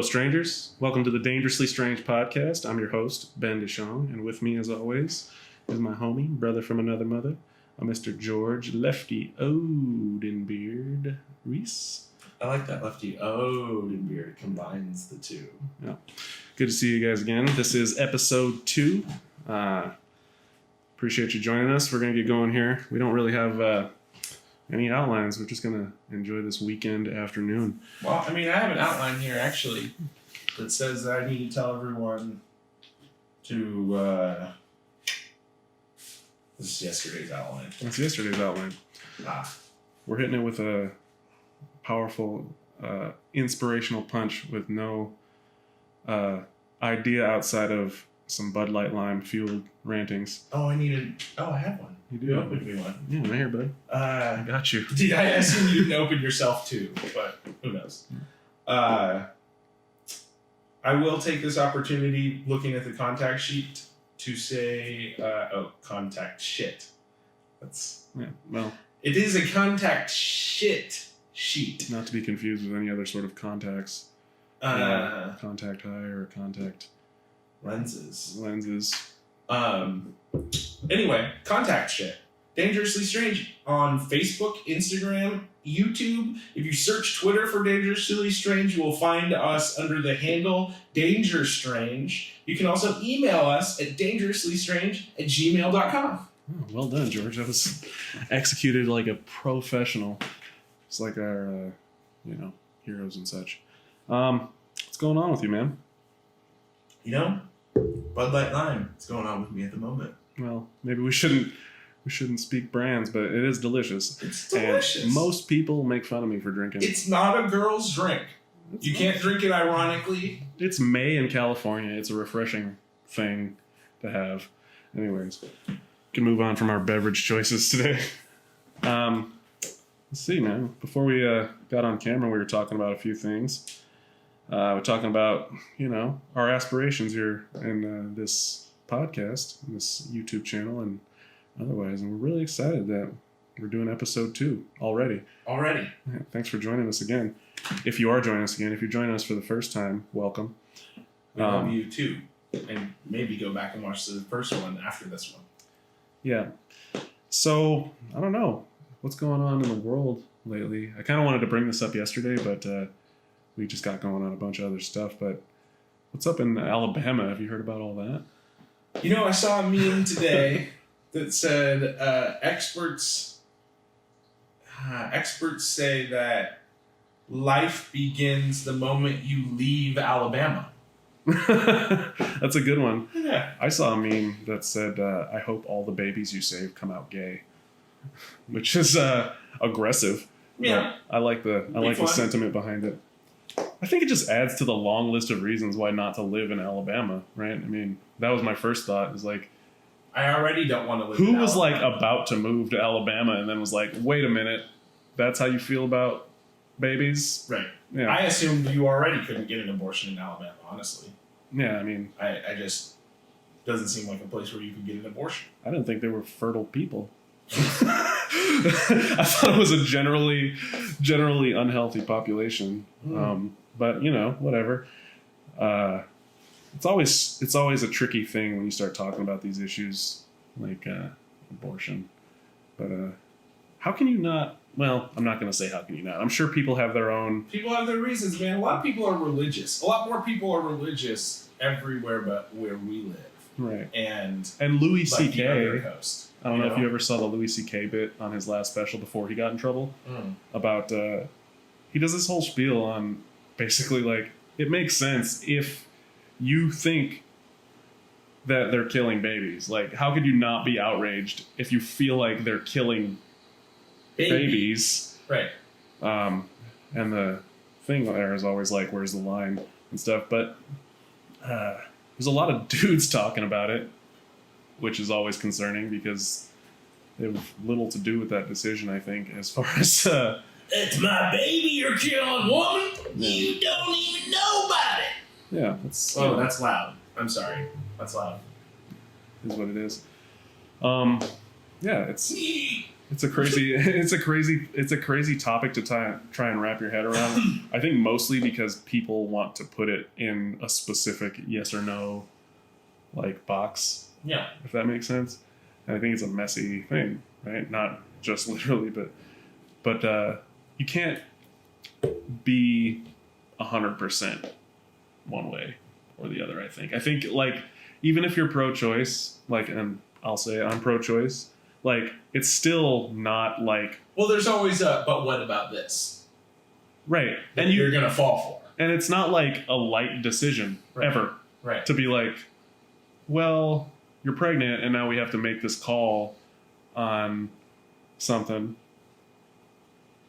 strangers. Welcome to the Dangerously Strange podcast. I'm your host, Ben Deschamps, and with me, as always, is my homie, brother from another mother, Mr. George Lefty Odenbeard Reese. I like that Lefty Odenbeard combines the two. Yeah. Good to see you guys again. This is episode 2. Appreciate you joining us. We're going to get going here. We don't really have any outlines. We're just going to enjoy this weekend afternoon. Well, I mean, I have an outline here, actually, that says that I need to tell everyone to... this is yesterday's outline. That's yesterday's outline. We're hitting it with a powerful, inspirational punch with no idea outside of some Bud Light Lime fueled rantings. I have one. You do? You opened me one. Yeah, right here, bud. I got you. I assume you didn't open yourself too, but who knows? I will take this opportunity looking at the contact sheet to say, contact shit. It is a contact shit sheet. Not to be confused with any other sort of contacts. Contact high or contact lenses. Anyway, contact shit. Dangerously Strange on Facebook, Instagram, YouTube. If you search Twitter for Dangerously Strange, you will find us under the handle Danger Strange. You can also email us at dangerouslystrange@gmail.com. Oh, well done, George. That was executed like a professional. It's like our, heroes and such. What's going on with you, man? Bud Light Lime. What's going on with me at the moment? Well, maybe we shouldn't speak brands, but it is delicious. It's delicious. And most people make fun of me for drinking. It's not a girl's drink. You can't drink it ironically. It's May in California. It's a refreshing thing to have. Anyways, we can move on from our beverage choices today. Let's see, man. Before we got on camera, we were talking about a few things. We're talking about, our aspirations here in this podcast, this YouTube channel, and otherwise. And we're really excited that we're doing episode 2 already. Yeah, thanks for joining us again. If you are joining us again, if you're joining us for the first time, welcome. We love you too. And maybe go back and watch the first one after this one. Yeah. So, I don't know. What's going on in the world lately? I kind of wanted to bring this up yesterday, but we just got going on a bunch of other stuff. But what's up in Alabama? Have you heard about all that? I saw a meme today that said experts say that life begins the moment you leave Alabama. That's a good one. Yeah. I saw a meme that said, I hope all the babies you save come out gay. Which is aggressive. Yeah. I like the sentiment behind it. I think it just adds to the long list of reasons why not to live in Alabama, right? I mean, that was my first thought. Is like, I already don't want to live. Who was like about to move to Alabama and then was like, wait a minute, that's how you feel about babies? Right. Yeah. I assumed you already couldn't get an abortion in Alabama. Honestly. Yeah, I mean, I just doesn't seem like a place where you could get an abortion. I didn't think they were fertile people. I thought it was a generally unhealthy population. But whatever. It's always a tricky thing when you start talking about these issues like abortion. But how can you not? Well, I'm not going to say how can you not. I'm sure people have their own. People have their reasons, man. A lot of people are religious. A lot more people are religious everywhere but where we live. Right. And Louis C.K. Coast, I don't know if you ever saw the Louis C.K. bit on his last special before he got in trouble. About he does this whole spiel on basically like it makes sense if you think that they're killing babies. Like, how could you not be outraged if you feel like they're killing babies? Right. And the thing there is always like, where's the line and stuff. But there's a lot of dudes talking about it, which is always concerning because they have little to do with that decision, I think, as far as... It's my baby you're killing, woman! You don't even know about it! Yeah, that's... that's loud. I'm sorry. That's loud. Is what it is. Yeah, it's... It's a crazy topic to try and wrap your head around. I think mostly because people want to put it in a specific yes or no like box. Yeah. If that makes sense. And I think it's a messy thing, right? Not just literally, but you can't be 100% one way or the other. I think like even if you're pro-choice, like, and I'll say I'm pro-choice. Like, it's still not like... Well, there's always a, but what about this? Right. And you're going to fall for. And it's not like a light decision, ever. Right. To be like, well, you're pregnant and now we have to make this call on something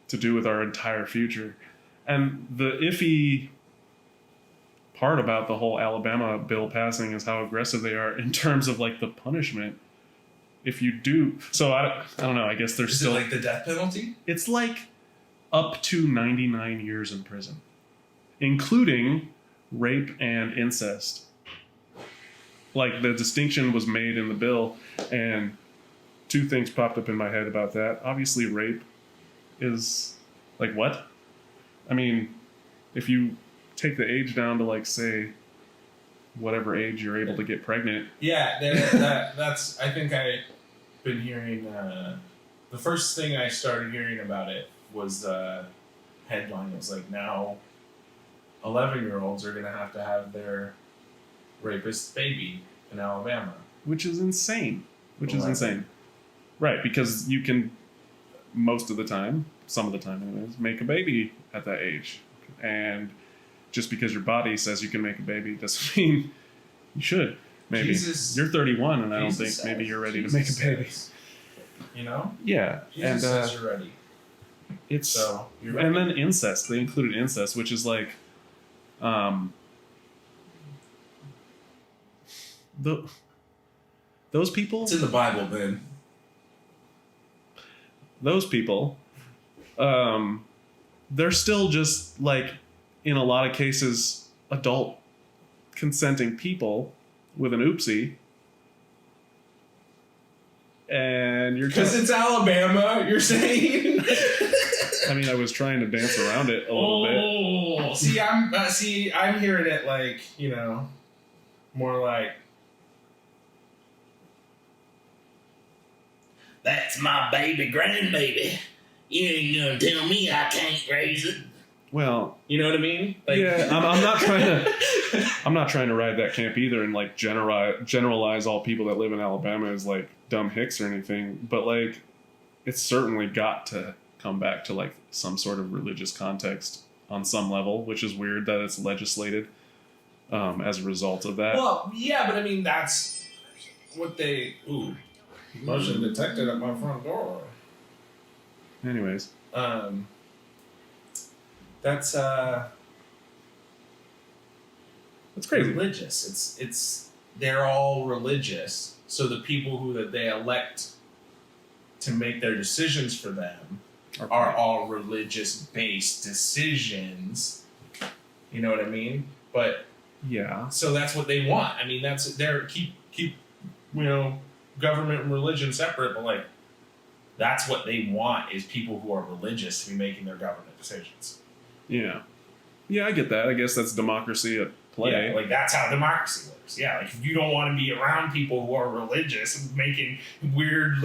to do with our entire future. And the iffy part about the whole Alabama bill passing is how aggressive they are in terms of, like, the punishment. If you do, so I don't know. I guess there's still like the death penalty. It's like up to 99 years in prison, including rape and incest. Like the distinction was made in the bill, and two things popped up in my head about that. Obviously, rape is like what? I mean, if you take the age down to like say whatever age you're able to get pregnant. Yeah, that's. I think I've been hearing. The first thing I started hearing about it was headline. It was like now 11-year-olds are going to have their rapist baby in Alabama, which is insane. Right? Because you can most of the time, some of the time, anyways, make a baby at that age, and just because your body says you can make a baby doesn't mean you should. Maybe you're 31, and I don't think maybe you're ready to make a baby. You know? Yeah, Jesus says you're ready. It's so you're ready. And then incest. They included incest, which is like, those people. It's in the Bible, man. Those people, they're still just like, in a lot of cases, adult consenting people with an oopsie. And you're because it's Alabama, you're saying. I mean, I was trying to dance around it a little bit. I'm hearing it like, you know, more like, that's my baby grandbaby. You ain't gonna tell me I can't raise it. Well, you know what I mean? Like, yeah, I'm not trying to ride that camp either and like generalize all people that live in Alabama as like dumb hicks or anything. But like, it's certainly got to come back to like some sort of religious context on some level, which is weird that it's legislated as a result of that. Well, yeah, but I mean that's what they. Ooh, motion detected at my front door. Anyways, that's crazy. Religious. It's they're all religious. So the people that they elect to make their decisions for them are all religious-based decisions. You know what I mean? But yeah. So that's what they want. I mean, that's keep government and religion separate, but like that's what they want is people who are religious to be making their government decisions. Yeah. Yeah, I get that. I guess that's democracy at play. Yeah, like that's how democracy works. Yeah, like if you don't want to be around people who are religious and making weird,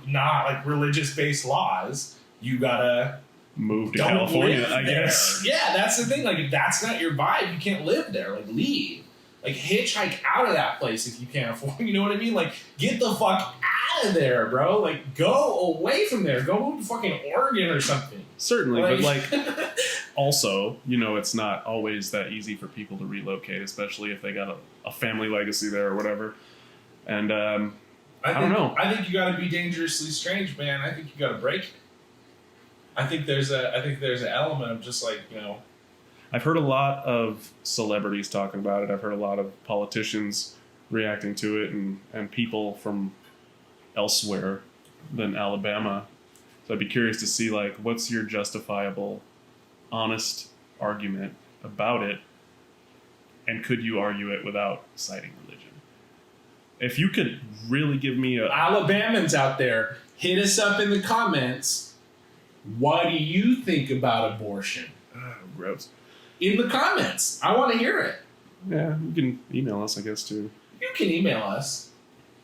not like religious-based laws, you gotta move to California, I guess. Yeah, that's the thing. Like if that's not your vibe, you can't live there. Like leave. Like hitchhike out of that place if you can't afford. You know what I mean? Like get the fuck out of there, bro. Like go away from there. Go move to fucking Oregon or something. Certainly, but like also, it's not always that easy for people to relocate, especially if they got a family legacy there or whatever. And I don't know. I think you got to be dangerously strange, man. I think you got to break it. I think there's an element of just like, I've heard a lot of celebrities talking about it. I've heard a lot of politicians reacting to it, and people from elsewhere than Alabama. So I'd be curious to see, like, what's your justifiable, honest argument about it, and could you argue it without citing religion? If you could really give me Alabamans out there, Hit us up in the comments. What do you think about abortion? Gross. In the comments. I want to hear it. Yeah, you can email us, I guess, too. You can email us.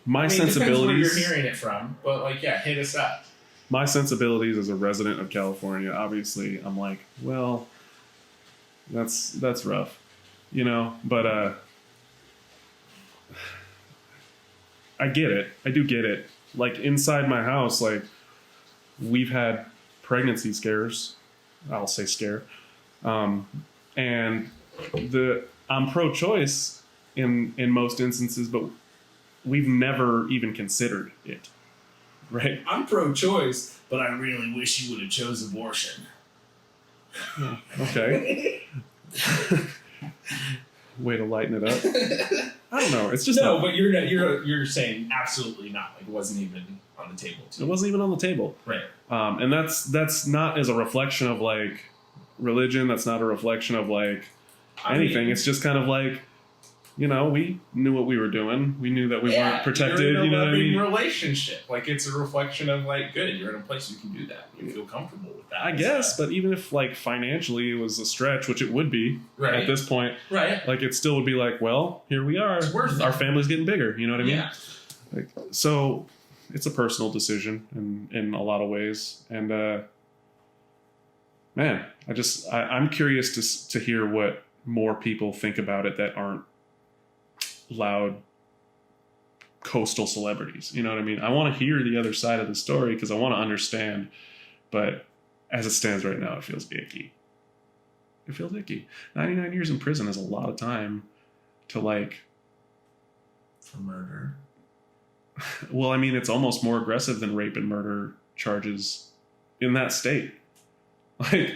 My sensibilities. Depends where you're hearing it from, but hit us up. My sensibilities as a resident of California, obviously, I'm like, well, that's rough, But I get it. I do get it. Like inside my house, like we've had pregnancy scares. I'll say scare, and I'm pro-choice in most instances, but we've never even considered it. Right. I'm pro-choice, but I really wish you would have chose abortion. Okay. Way to lighten it up. I don't know. It's just but you're saying absolutely not. Like it wasn't even on the table. It wasn't even on the table. Right. And that's not as a reflection of like religion. That's not a reflection of like anything. It's just kind of like, we knew what we were doing. We knew that we weren't protected. You're in a what I mean? Relationship. Like it's a reflection of like, good. You're in a place you can do that. You feel comfortable with that. I guess, but even if like financially it was a stretch, which it would be at this point, right? Like it still would be like, well, here we are. It's worth it. Our family's getting bigger. You know what I mean? Yeah. Like so, it's a personal decision in a lot of ways, and man, I'm curious to hear what more people think about it that aren't loud coastal celebrities. You know what I mean? I want to hear the other side of the story because I want to understand, but as it stands right now, it feels icky. 99 years in prison is a lot of time to like... For murder. Well, I mean, it's almost more aggressive than rape and murder charges in that state. Like,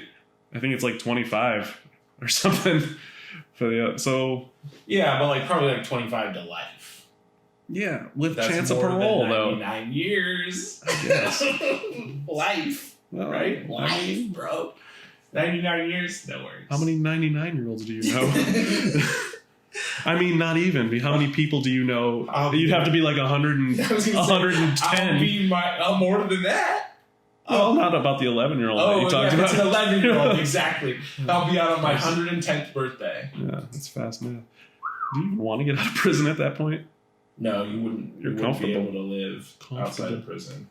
I think it's like 25 or something for the... So... Yeah, but like probably like 25 to life. Yeah, with chance of parole, though. 99 years. I guess. Life. Well, right? Life, bro. 99 years? No worries. How many 99-year-olds do you know? I mean, not even. How many people do you know? You'd have to be like 110. I'll be more than that. Well, not about the 11-year-old that you talked about. It's an 11-year-old, exactly. I'll be out on my 110th birthday. Yeah, that's fast math. Do you even want to get out of prison at that point? No, you wouldn't. You're wouldn't be comfortable. able to live outside of prison.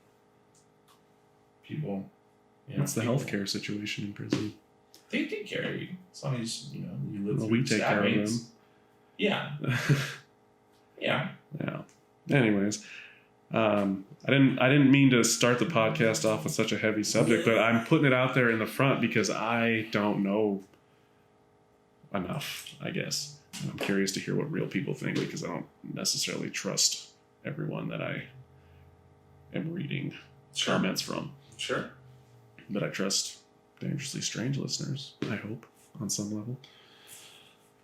People. What's the healthcare situation in prison? They take care of you as long as you live. Well, we take care of them. Yeah. Yeah. Yeah. Anyways, I didn't mean to start the podcast off with such a heavy subject, but I'm putting it out there in the front because I don't know enough, I guess. And I'm curious to hear what real people think because I don't necessarily trust everyone that I am reading comments from. Sure. But I trust Dangerously Strange listeners, I hope, on some level.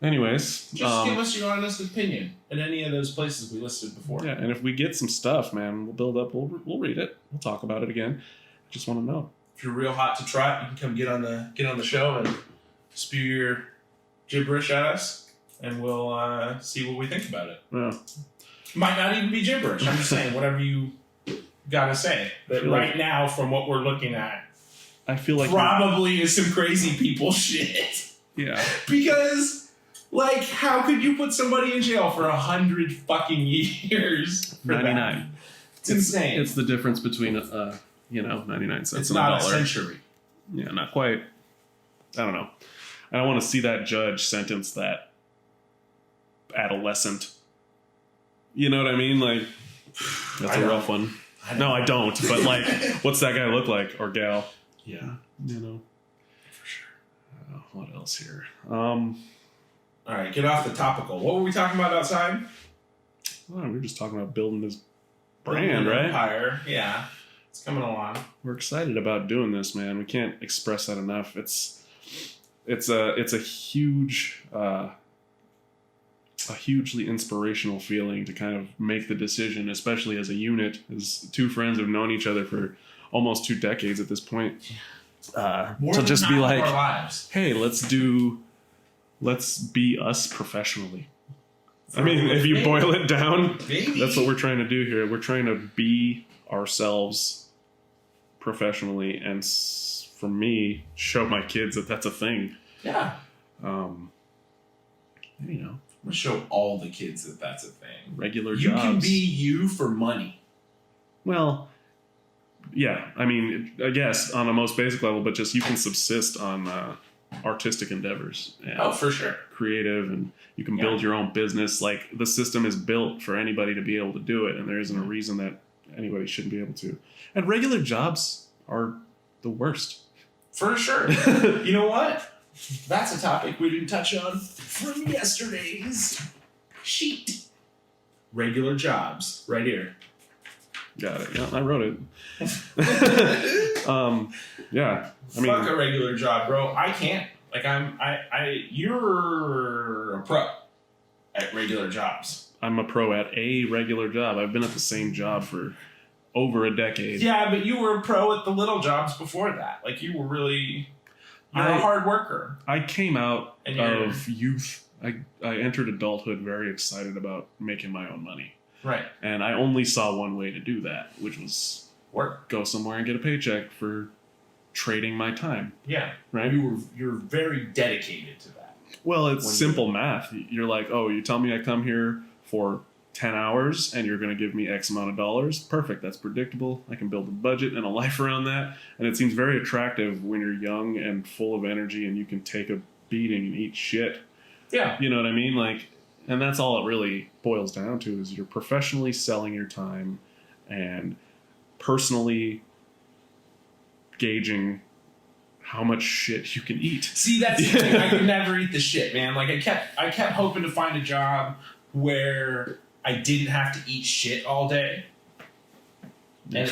Anyways. Just give us your honest opinion in any of those places we listed before. Yeah, and if we get some stuff, man, we'll build up, we'll read it. We'll talk about it again. I just want to know. If you're real hot to try it, you can come get on the show and spew your gibberish at us, and we'll see what we think about it. Yeah. Might not even be gibberish. I'm just saying, whatever you gotta say. But right now, from what we're looking at, I feel like probably is some crazy people shit. Yeah. Because, like, how could you put somebody in jail for 100 fucking years? For 99. That? It's insane. It's the difference between 99 cents it's and not $1. a century. Yeah, not quite. I don't know. I don't want to see that judge sentence that adolescent. You know what I mean? Like, that's a rough one. No, I don't. But, like, what's that guy look like? Or gal? Yeah. You know. For sure. What else here? All right, get off the topical. What were we talking about outside? Well, we were just talking about building this brand, right? Empire. Yeah. It's coming along. We're excited about doing this, man. We can't express that enough. It's a huge, a hugely inspirational feeling to kind of make the decision, especially as a unit, as two friends who've known each other for almost 2 decades at this point. To just be like, hey, let's be us professionally. I mean, if you boil it down, that's what we're trying to do here. We're trying to be ourselves professionally, and for me, show my kids that that's a thing. Yeah. You know, I'm gonna show all the kids that that's a thing. Regular you jobs. You can be you for money. Well, yeah. I mean, I guess on a most basic level, but just you can subsist on artistic endeavors. And for sure. Creative, and you can build your own business. Like, the system is built for anybody to be able to do it, and there isn't a reason that anybody shouldn't be able to. And regular jobs are the worst. For sure. You know what? That's a topic we didn't touch on from yesterday's sheet. Regular jobs, right here. Got it. Yeah, I wrote it. Yeah. I mean, fuck a regular job, bro. I can't. Like, you're a pro at regular jobs. I'm a pro at a regular job. I've been at the same job for over a decade. Yeah, but you were a pro at the little jobs before that. Like, you were really... You're a hard worker. I came out of youth. I entered adulthood very excited about making my own money. Right. And I only saw one way to do that, which was work. Go somewhere and get a paycheck for trading my time. Yeah. Right? You're very dedicated to that. Well, it's simple math. You're like, oh, you tell me I come here for 10 hours and you're going to give me X amount of dollars. Perfect. That's predictable. I can build a budget and a life around that. And it seems very attractive when you're young and full of energy and you can take a beating and eat shit. Yeah. You know what I mean? Like, and that's all it really boils down to, is you're professionally selling your time and personally gauging how much shit you can eat. See, that's the thing. I could never eat the shit, man. Like, I kept hoping to find a job where I didn't have to eat shit all day. And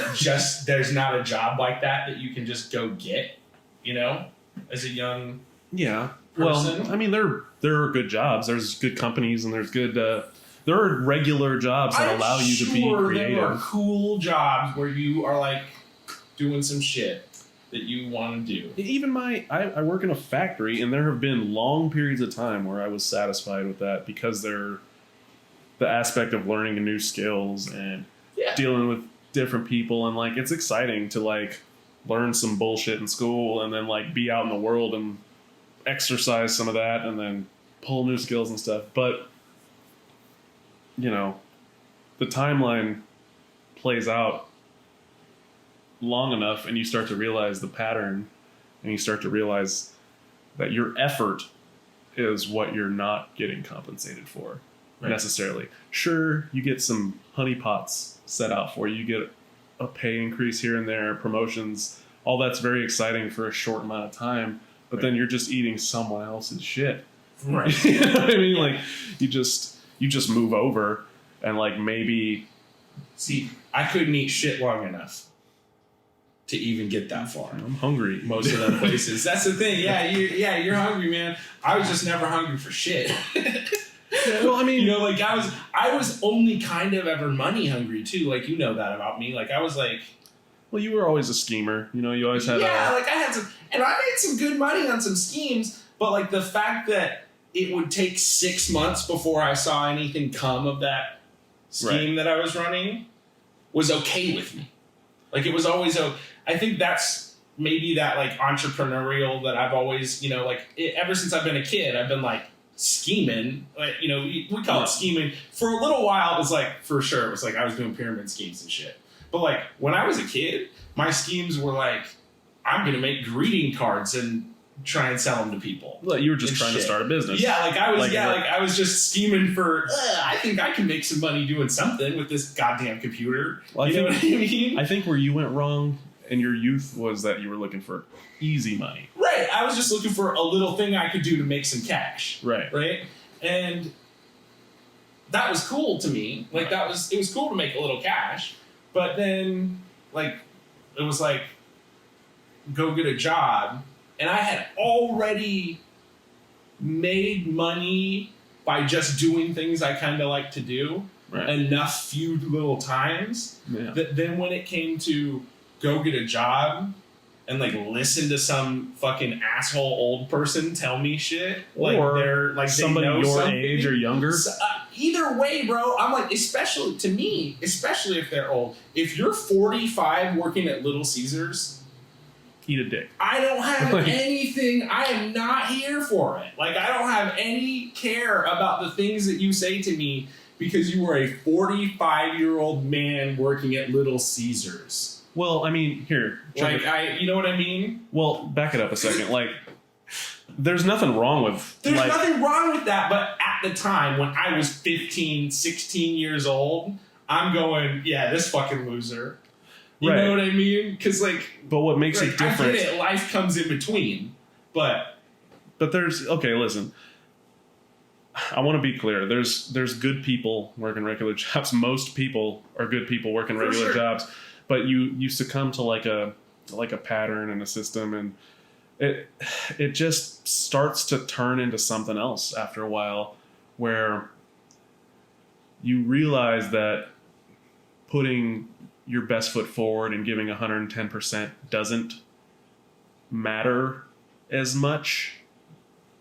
there's not a job like that you can just go get, you know, as a young person. Well, I mean, there are good jobs. There's good companies, and there's good. There are regular jobs that allow you to be creative. There are cool jobs where you are like doing some shit that you want to do. Even I work in a factory, and there have been long periods of time where I was satisfied with that because the aspect of learning new skills and dealing with different people, and like, it's exciting to like learn some bullshit in school and then like be out in the world and exercise some of that and then pull new skills and stuff. But, you know, the timeline plays out long enough and you start to realize the pattern, and you start to realize that your effort is what you're not getting compensated for necessarily. Sure, you get some honeypots set out for you. You get a pay increase here and there, promotions, all that's very exciting for a short amount of time. But then you're just eating someone else's shit. Right. You know what I mean? Like, you just move over and like maybe... See, I couldn't eat shit long enough to even get that far. I'm hungry. Most of them places. That's the thing. Yeah, you're hungry, man. I was just never hungry for shit. Well, I mean... You know, like, I was only kind of ever money hungry, too. Like, you know that about me. Like, I was like... Well, you were always a schemer. You know, you always had like, I had some... And I made some good money on some schemes, but, like, the fact that it would take 6 months before I saw anything come of that scheme that I was running was okay with me. Like, it was always... I think that's maybe that, like, entrepreneurial that I've always, you know, like, ever since I've been a kid, I've been, like, scheming. Like, you know, we call it scheming. For a little while, it was, like, for sure, it was, like, I was doing pyramid schemes and shit. But, like, when I was a kid, my schemes were, like, I'm going to make greeting cards and try and sell them to people. Well, you were just trying to start a business. Yeah, like, I was just scheming for, I think I can make some money doing something with this goddamn computer. Well, you know what I mean? I think where you went wrong in your youth was that you were looking for easy money. Right. I was just looking for a little thing I could do to make some cash. Right. Right? And that was cool to me. Like, it was cool to make a little cash. But then, like, it was like, go get a job. And I had already made money by just doing things I kind of like to do enough few little times that then when it came to go get a job, and like listen to some fucking asshole old person tell me shit. Like or they're like somebody they know your something. age or younger. So, either way, bro, I'm like, especially to me, especially if they're old. If you're 45 working at Little Caesars, eat a dick. I don't have anything. I am not here for it. Like, I don't have any care about the things that you say to me because you were a 45-year-old man working at Little Caesars. Well, I mean, here. Like, you know what I mean? Well, back it up a second. Like, there's nothing wrong with... There's like, nothing wrong with that, but at the time, when I was 15, 16 years old, I'm going, yeah, this fucking loser. You know what I mean? Because, like... But what makes it different... I get it, life comes in between, but... But there's... Okay, listen. I want to be clear. There's good people working regular jobs. Most people are good people working regular jobs. But you succumb to like a pattern and a system, and it just starts to turn into something else after a while, where you realize that putting your best foot forward and giving 110% doesn't matter as much,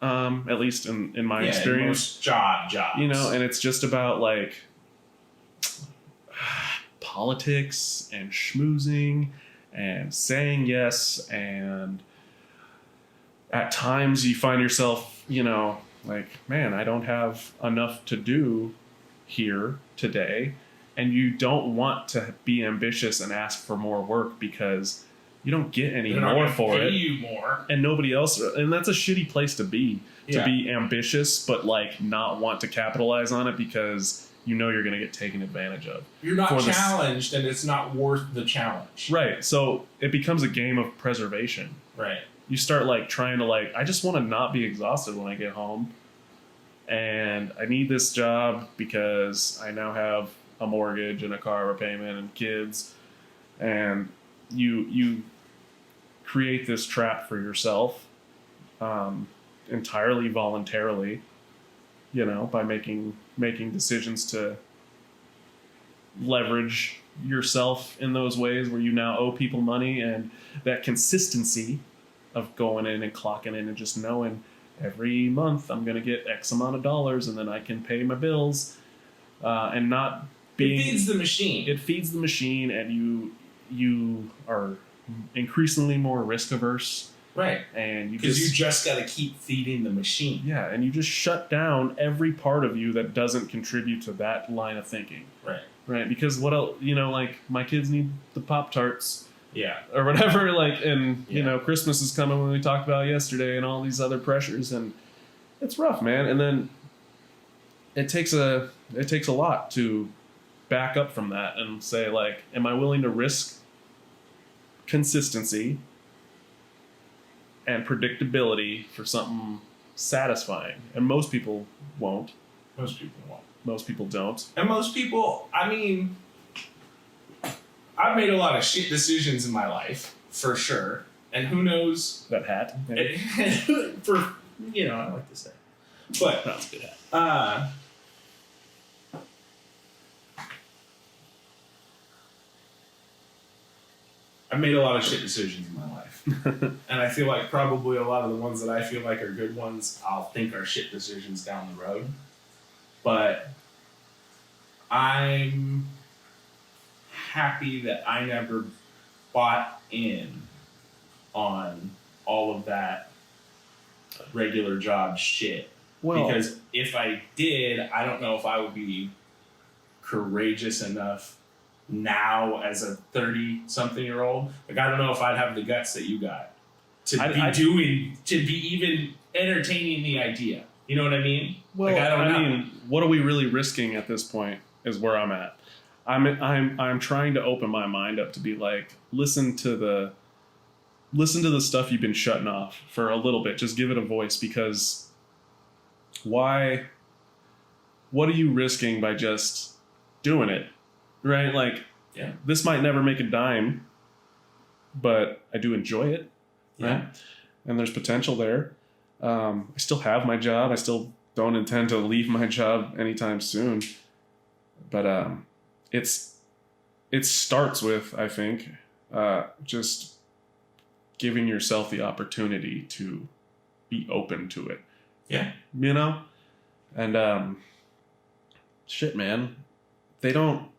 at least in my experience. Most jobs. You know, and it's just about like politics and schmoozing and saying yes, and at times you find yourself, you know, like, man, I don't have enough to do here today, and you don't want to be ambitious and ask for more work because you don't get any more for it. You more. And nobody else, and that's a shitty place to be ambitious but like not want to capitalize on it because you know you're going to get taken advantage of. You're not challenged, and it's not worth the challenge. Right. So it becomes a game of preservation. Right. You start like trying to like, I just want to not be exhausted when I get home. And I need this job because I now have a mortgage and a car payment and kids. And you create this trap for yourself entirely voluntarily, you know, by making decisions to leverage yourself in those ways where you now owe people money, and that consistency of going in and clocking in and just knowing every month I'm going to get X amount of dollars and then I can pay my bills, and not being... It feeds the machine. It feeds the machine, and you are increasingly more risk averse. Right. And you just got to keep feeding the machine. Yeah, and you just shut down every part of you that doesn't contribute to that line of thinking. Right. Right, because what else, you know, like, my kids need the Pop-Tarts. Yeah. Or whatever, like, and, you know, Christmas is coming, when we talked about yesterday, and all these other pressures, and it's rough, man. And then it takes a lot to back up from that and say, like, am I willing to risk consistency and predictability for something satisfying? And most people won't. Most people won't. Most people don't. And most people, I mean, I've made a lot of shit decisions in my life, for sure. And who knows? That hat. For, you know, I like to say. But, that's a good hat. I've made a lot of shit decisions in my life. And I feel like probably a lot of the ones that I feel like are good ones, I'll think are shit decisions down the road. But I'm happy that I never bought in on all of that regular job shit. Well, because if I did, I don't know if I would be courageous enough now as a 30-something-year-old. Like, I don't know if I'd have the guts that you got to be even entertaining the idea. You know what I mean? Well, like, I mean, what are we really risking at this point is where I'm at. I'm trying to open my mind up to be like, listen to the stuff you've been shutting off for a little bit. Just give it a voice, because what are you risking by just doing it? Right? Like, yeah, this might never make a dime, but I do enjoy it. Right? Yeah. And there's potential there. I still have my job. I still don't intend to leave my job anytime soon. But it starts with, I think, just giving yourself the opportunity to be open to it. Yeah. You know? And shit, man. They don't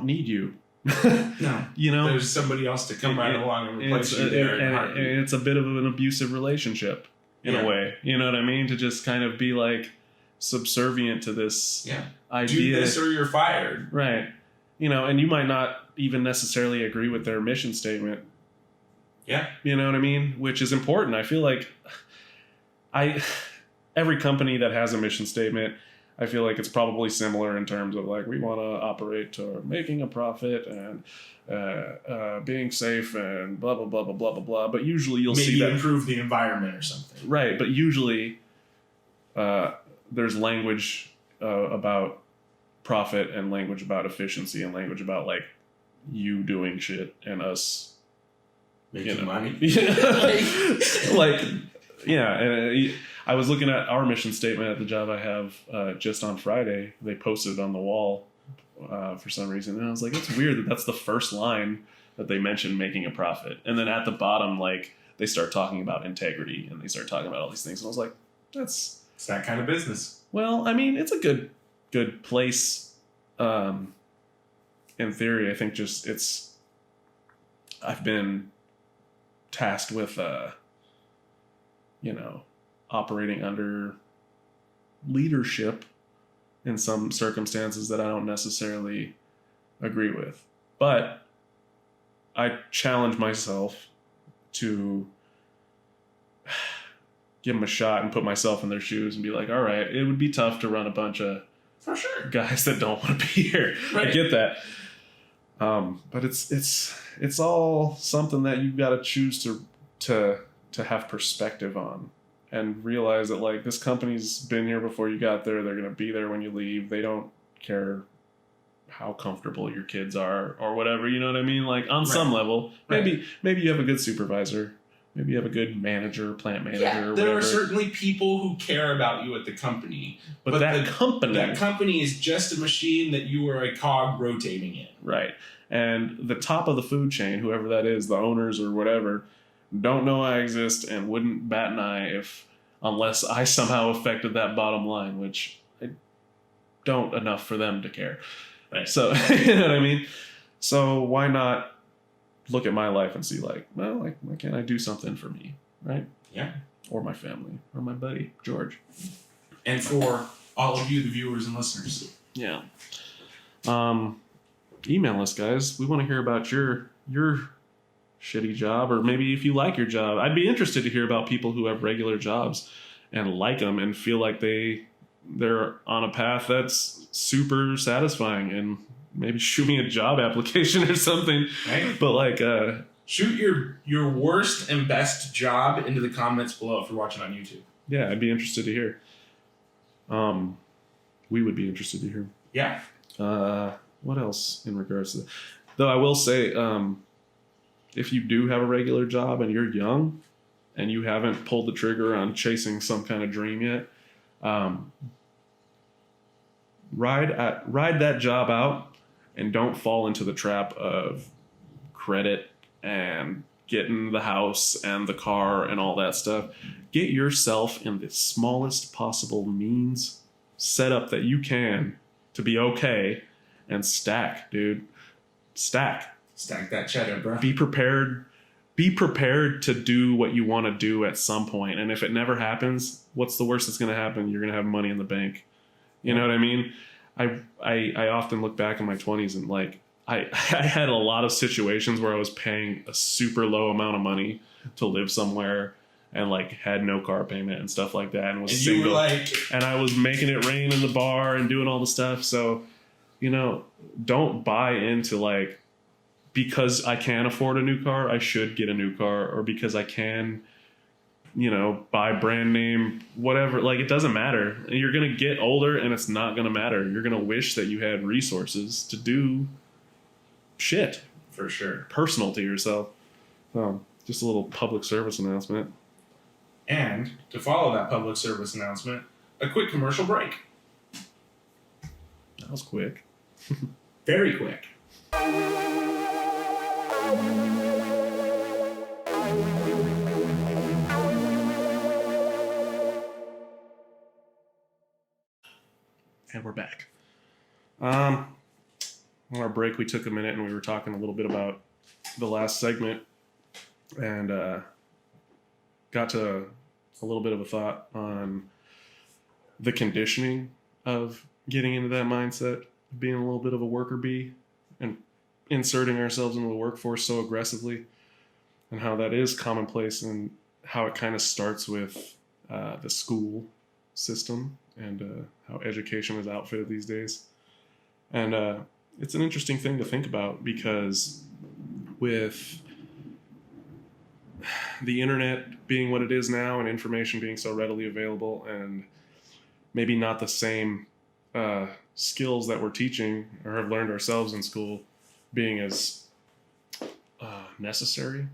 need you. No. You know? There's somebody else to come right along and replace you there. And it's a bit of an abusive relationship in a way. You know what I mean? To just kind of be like subservient to this idea. Do this or you're fired. Right. You know, and you might not even necessarily agree with their mission statement. Yeah. You know what I mean? Which is important. I feel like every company that has a mission statement, I feel like it's probably similar in terms of like, we want to operate toward making a profit and being safe and blah, blah, blah, blah, blah, blah, blah. But usually you'll see that. Maybe improve the environment or something. Right. But usually there's language about profit and language about efficiency and language about like you doing shit and us making money. Like, yeah. And I was looking at our mission statement at the job I have just on Friday. They posted it on the wall for some reason. And I was like, it's weird that that's the first line that they mention making a profit. And then at the bottom, like, they start talking about integrity and they start talking about all these things. And I was like, it's that kind of business. Well, I mean, it's a good place. In theory, I think I've been tasked with, operating under leadership in some circumstances that I don't necessarily agree with. But I challenge myself to give them a shot and put myself in their shoes and be like, all right, it would be tough to run a bunch of for sure guys that don't want to be here. Right. I get that. But it's all something that you've got to choose to have perspective on and realize that like this company's been here before you got there. They're going to be there when you leave. They don't care how comfortable your kids are or whatever. You know what I mean? Like on some level, maybe you have a good supervisor. Maybe you have a good manager, plant manager, or whatever. There are certainly people who care about you at the company. But that company is just a machine that you are a cog rotating in. Right. And the top of the food chain, whoever that is, the owners or whatever, don't know I exist and wouldn't bat an eye unless I somehow affected that bottom line, which I don't enough for them to care. Right. So, you know what I mean? So why not look at my life and see like, well, like, why can't I do something for me, right? Yeah. Or my family, or my buddy, George. And for all of you, the viewers and listeners. Yeah. Email us, guys. We want to hear about your shitty job, or maybe if you like your job. I'd be interested to hear about people who have regular jobs and like them and feel like they're on a path that's super satisfying, and maybe shoot me a job application or something. Right. But like, shoot your worst and best job into the comments below if you're watching on YouTube. Yeah, I'd be interested to hear. We would be interested to hear. Yeah. What else in regards to that? Though I will say, if you do have a regular job and you're young and you haven't pulled the trigger on chasing some kind of dream yet, ride that job out and don't fall into the trap of credit and getting the house and the car and all that stuff. Get yourself in the smallest possible means set up that you can to be okay, and stack, dude. Stack that cheddar, bro. Be prepared to do what you want to do at some point. And if it never happens, what's the worst that's going to happen? You're going to have money in the bank. You know what I mean? I often look back in my 20s and like I had a lot of situations where I was paying a super low amount of money to live somewhere and like had no car payment and stuff like that, and was single. You were like, and I was making it rain in the bar and doing all the stuff. So, you know, don't buy into like, because I can afford a new car, I should get a new car, or because I can, you know, buy brand name, whatever. Like, it doesn't matter. You're going to get older and it's not going to matter. You're going to wish that you had resources to do shit. For sure. Personal to yourself. Just a little public service announcement. And to follow that public service announcement, a quick commercial break. That was quick. Very quick. And we're back. On our break, we took a minute and we were talking a little bit about the last segment and got to a little bit of a thought on the conditioning of getting into that mindset, being a little bit of a worker bee and inserting ourselves into the workforce so aggressively, and how that is commonplace and how it kind of starts with the school system and how education is outfitted these days. And it's an interesting thing to think about because with the internet being what it is now and information being so readily available and maybe not the same skills that we're teaching or have learned ourselves in school being as necessary,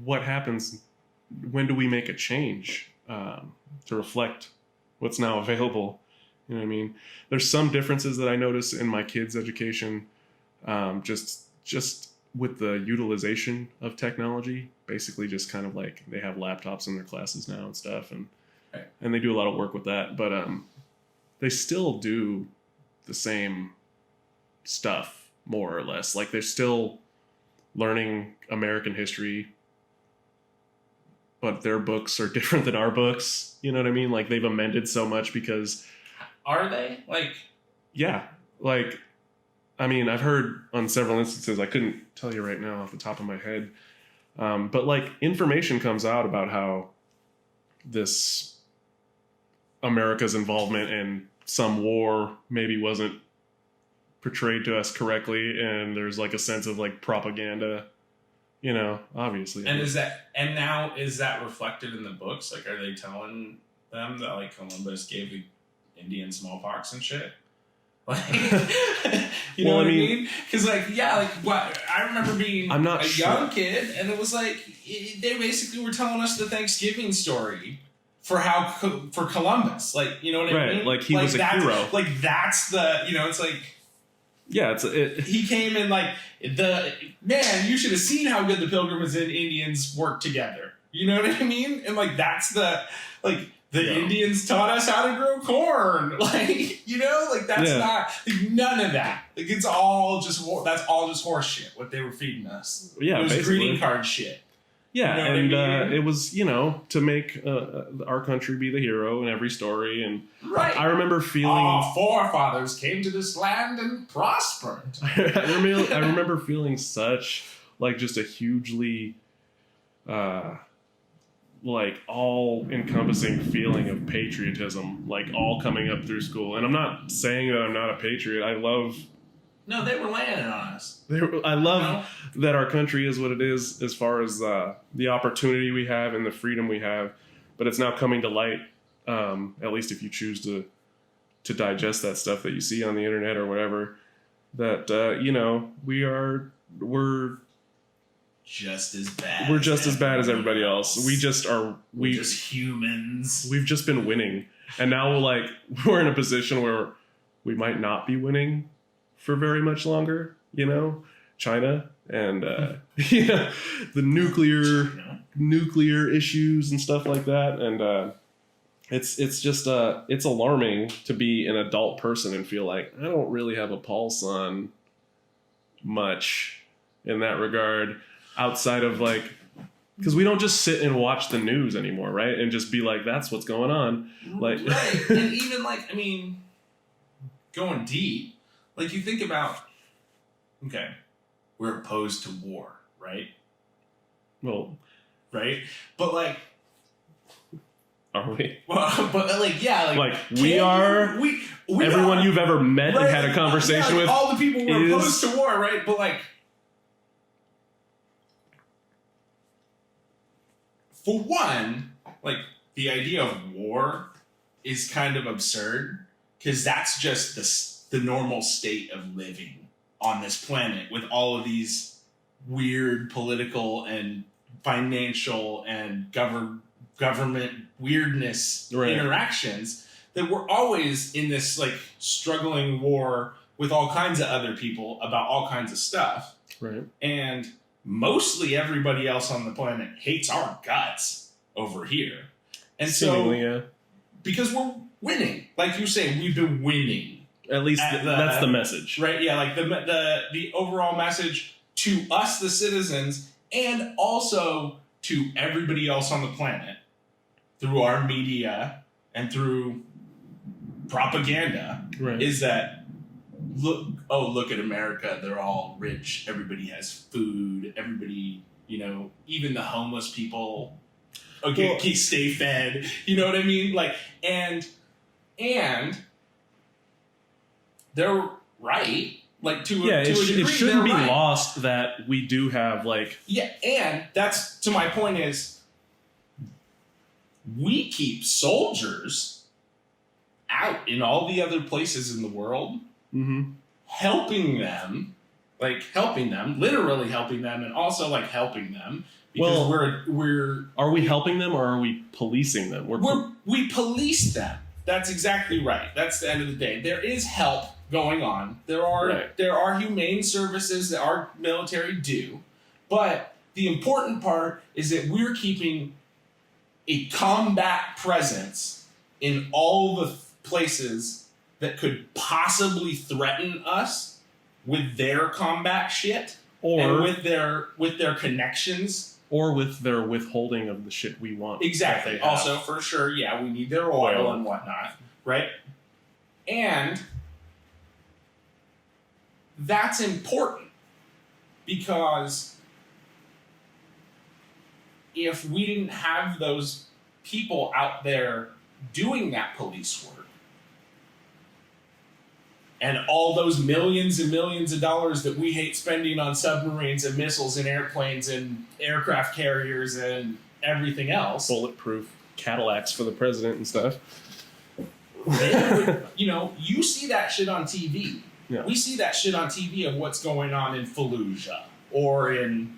what happens? When do we make a change to reflect what's now available? You know what I mean? There's some differences that I notice in my kids' education, just with the utilization of technology. Basically, just kind of like they have laptops in their classes now and stuff, and they do a lot of work with that. But they still do the same stuff more or less. Like they're still learning American history, but their books are different than our books. You know what I mean? Like they've amended so much because... Are they? Like... Yeah. Like, I mean, I've heard on several instances, I couldn't tell you right now off the top of my head, but like information comes out about how this America's involvement in some war maybe wasn't portrayed to us correctly, and there's like a sense of like propaganda, you know, obviously. And now is that reflected in the books? Like, are they telling them that like Columbus gave the Indian smallpox and shit? Like, you know what I mean? Because like, yeah, like what I remember being young kid, and it was like they basically were telling us the Thanksgiving story for for Columbus, like, you know what I mean? Like he was a hero. Like that's the, you know, it's like. Yeah, he came in like man. You should have seen how good the Pilgrims and Indians worked together. You know what I mean? And like that's the Indians taught us how to grow corn. Like, you know, like that's not like, none of that. Like that's all just horse shit. What they were feeding us. Yeah, it was basically greeting card shit. Yeah, you know and it was, you know, to make our country be the hero in every story. And right. I remember feeling... Our forefathers came to this land and prospered. I remember feeling such, like, just a hugely, like, all-encompassing feeling of patriotism, like, all coming up through school. And I'm not saying that I'm not a patriot. I love... No, they were laying it on us. I love that our country is what it is as far as the opportunity we have and the freedom we have, but it's now coming to light, at least if you choose to digest that stuff that you see on the internet or whatever, that, you know, we're just as bad. We're just as bad as everybody else. We're just humans. We've just been winning. And now we're in a position where we might not be winning for very much longer, you know, China and you know, the nuclear issues and stuff like that, and it's just it's alarming to be an adult person and feel like I don't really have a pulse on much in that regard outside of like, because we don't just sit and watch the news anymore, right? And just be like, that's what's going on, like right. And even like, I mean, going deep. Like, you think about, okay, we're opposed to war, right? Well, right? But, like... Are we? Well, but, like, yeah, like... we are... We everyone are, you've ever met right, and had a conversation with... all the people were opposed to war, right? But, like... For one, like, the idea of war is kind of absurd, because that's just the normal state of living on this planet with all of these weird political and financial and government weirdness interactions that we're always in this like struggling war with all kinds of other people about all kinds of stuff. Right. And mostly everybody else on the planet hates our guts over here. And seemingly, yeah. Because winning. Like you say, we've been winning. At least that's the message. Right, yeah, like the overall message to us, the citizens, and also to everybody else on the planet through our media and through propaganda is that look at America, they're all rich, everybody has food, everybody, even the homeless people stay fed, you know what I mean? Like, and they're right, like to a degree. It shouldn't be lost that we do have and that's, to my point, is we keep soldiers out in all the other places in the world, helping them, literally helping them, and also helping them. Because are we helping them or are we policing them? We police them. That's exactly right. That's the end of the day. There is help going on. There are humane services that our military do, but the important part is that we're keeping a combat presence in all the places that could possibly threaten us with their combat shit, and with their connections, or with their withholding of the shit we want. Exactly. Also, for sure, we need their oil and whatnot, right? And that's important because if we didn't have those people out there doing that police work, and all those millions and millions of dollars that we hate spending on submarines and missiles and airplanes and aircraft carriers and everything else. Bulletproof Cadillacs for the president and stuff. You see that shit on TV. Yeah. We see that shit on TV of what's going on in Fallujah or in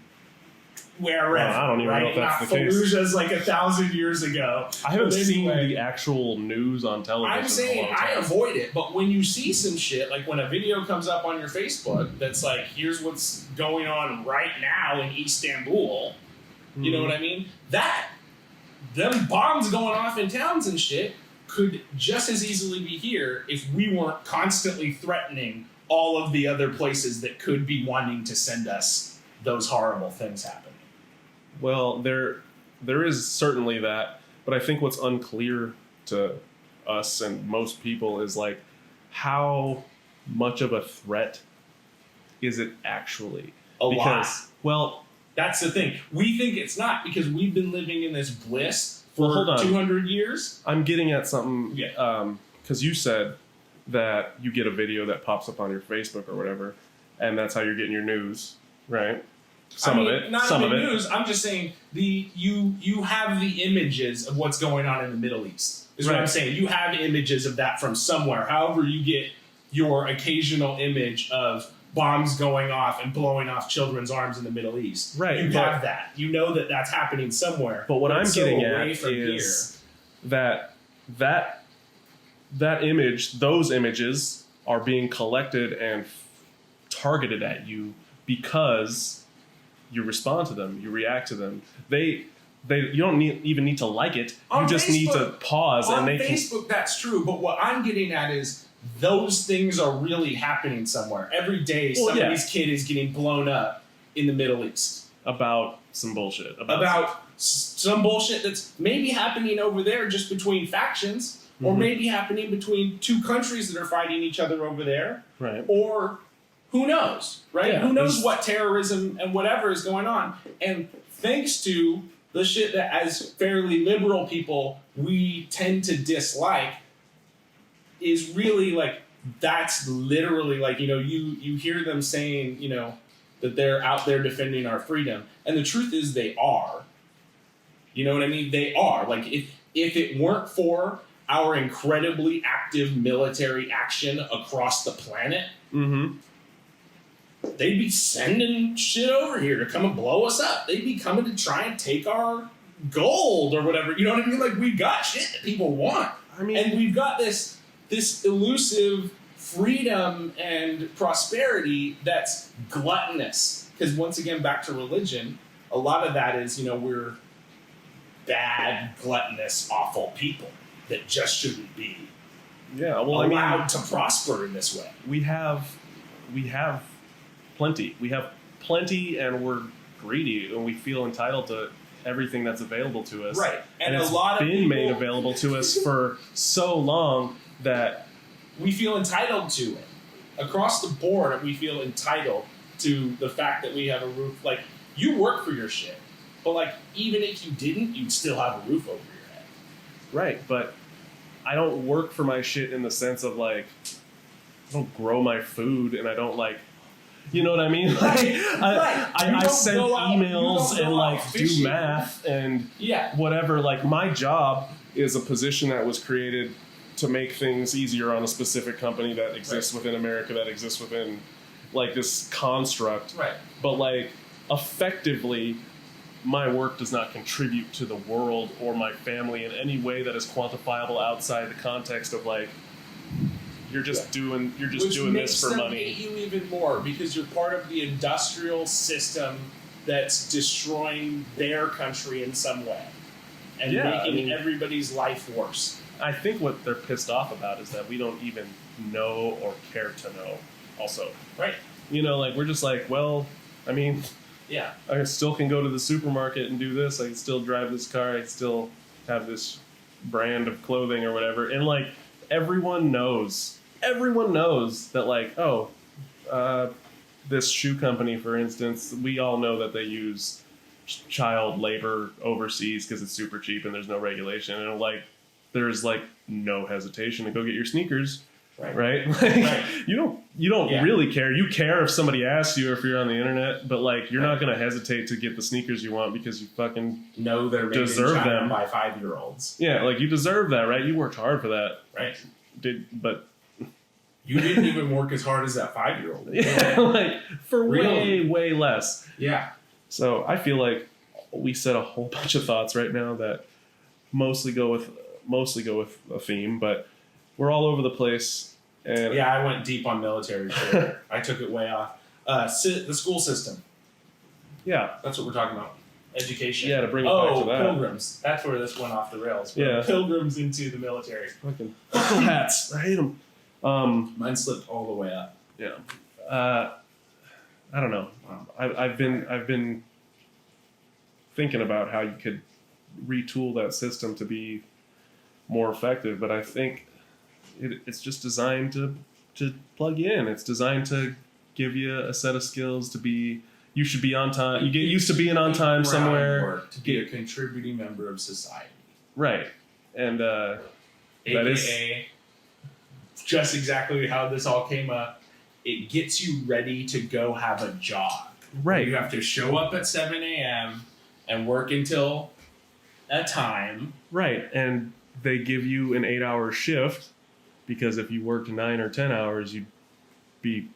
wherever. I don't even know if that's the case. Fallujah's 1,000 years ago. I haven't seen the actual news on television. I'm saying I avoid it, but when you see some shit, like when a video comes up on your Facebook that's like, here's what's going on right now in Istanbul, you know what I mean? Them bombs going off in towns and shit could just as easily be here if we weren't constantly threatening all of the other places that could be wanting to send us those horrible things happening. Well, there is certainly that, but I think what's unclear to us and most people is how much of a threat is it actually? A lot. Well, that's the thing. We think it's not because we've been living in this bliss for 200 years. I'm getting at something, because you said that you get a video that pops up on your Facebook or whatever, and that's how you're getting your news, right? Some of it. News. I'm just saying you have the images of what's going on in the Middle East. Is what I'm saying. You have images of that from somewhere. However, you get your occasional image of bombs going off and blowing off children's arms in the Middle East. Right. You have that. You know that that's happening somewhere. But what I'm getting at is that image, those images are being collected and targeted at you because you respond to them, you react to them. You don't even need to like it. You just need to pause and they Facebook, that's true. But what I'm getting at is those things are really happening somewhere. Every day, somebody's kid is getting blown up in the Middle East. About some bullshit. About some bullshit that's maybe happening over there just between factions, or maybe happening between two countries that are fighting each other over there. Right. Or who knows, right? Yeah, who knows what terrorism and whatever is going on. And thanks to the shit that as fairly liberal people we tend to dislike, is really that's literally you hear them saying, that they're out there defending our freedom. And the truth is they are. You know what I mean? They are. If it weren't for our incredibly active military action across the planet, they'd be sending shit over here to come and blow us up. They'd be coming to try and take our gold or whatever. You know what I mean? We've got shit that people want. And we've got this elusive freedom and prosperity that's gluttonous. Because once again, back to religion, a lot of that is, we're bad, gluttonous, awful people. that just shouldn't be allowed to prosper in this way. We have plenty. We have plenty, and we're greedy, and we feel entitled to everything that's available to us. Right, and a it's lot of been people, made available to us for so long that we feel entitled to it. Across the board, we feel entitled to the fact that we have a roof. Like, you work for your shit, but like, even if you didn't, you'd still have a roof over your head. Right, but I don't work for my shit in the sense of like, I don't grow my food, and I don't like, you know what I mean? Like, I send emails and like do math and whatever. Like, my job is a position that was created to make things easier on a specific company that exists within America, that exists within like this construct. Right. But like, effectively, my work does not contribute to the world or my family in any way that is quantifiable outside the context of like, you're just doing this for money. Which makes them hate you even more because you're part of the industrial system that's destroying their country in some way and making everybody's life worse. I think what they're pissed off about is that we don't even know or care to know also. Right. You know, like, we're just like, well, I mean, I still can go to the supermarket and do this. I can still drive this car. I can still have this brand of clothing or whatever. And like, everyone knows that like, this shoe company, for instance, we all know that they use child labor overseas because it's super cheap and there's no regulation. And like, there's like no hesitation to go get your sneakers. Right? Like, you don't really care. You care if somebody asks you, or if you're on the internet, but like, you're not going to hesitate to get the sneakers you want because you fucking know they're deserve made in China them by 5-year-olds. Yeah, like, you deserve that, right? You worked hard for that. Right. But you didn't even work as hard as that 5-year-old. Yeah, like, for way less. Yeah. So I feel like we said a whole bunch of thoughts right now that mostly go with a theme, but we're all over the place. And yeah, I went deep on military shit. I took it way off. The school system. Yeah. That's what we're talking about. Education. Yeah, to bring it back to that. Pilgrims. That's where this went off the rails. Yeah. Pilgrims into the military. Fucking buckle hats. I hate them. Mine slipped all the way up. Yeah. I don't know. I've been thinking about how you could retool that system to be more effective, but I think it's just designed to plug you in. It's designed to give you a set of skills to be. You should be on time. You get used to being on time somewhere. To be a contributing member of society. Right. And that is just exactly how this all came up. It gets you ready to go have a job. Right. You have to show up at 7 a.m. and work until a time. Right. And they give you an 8-hour shift because if you worked 9 or 10 hours, you'd be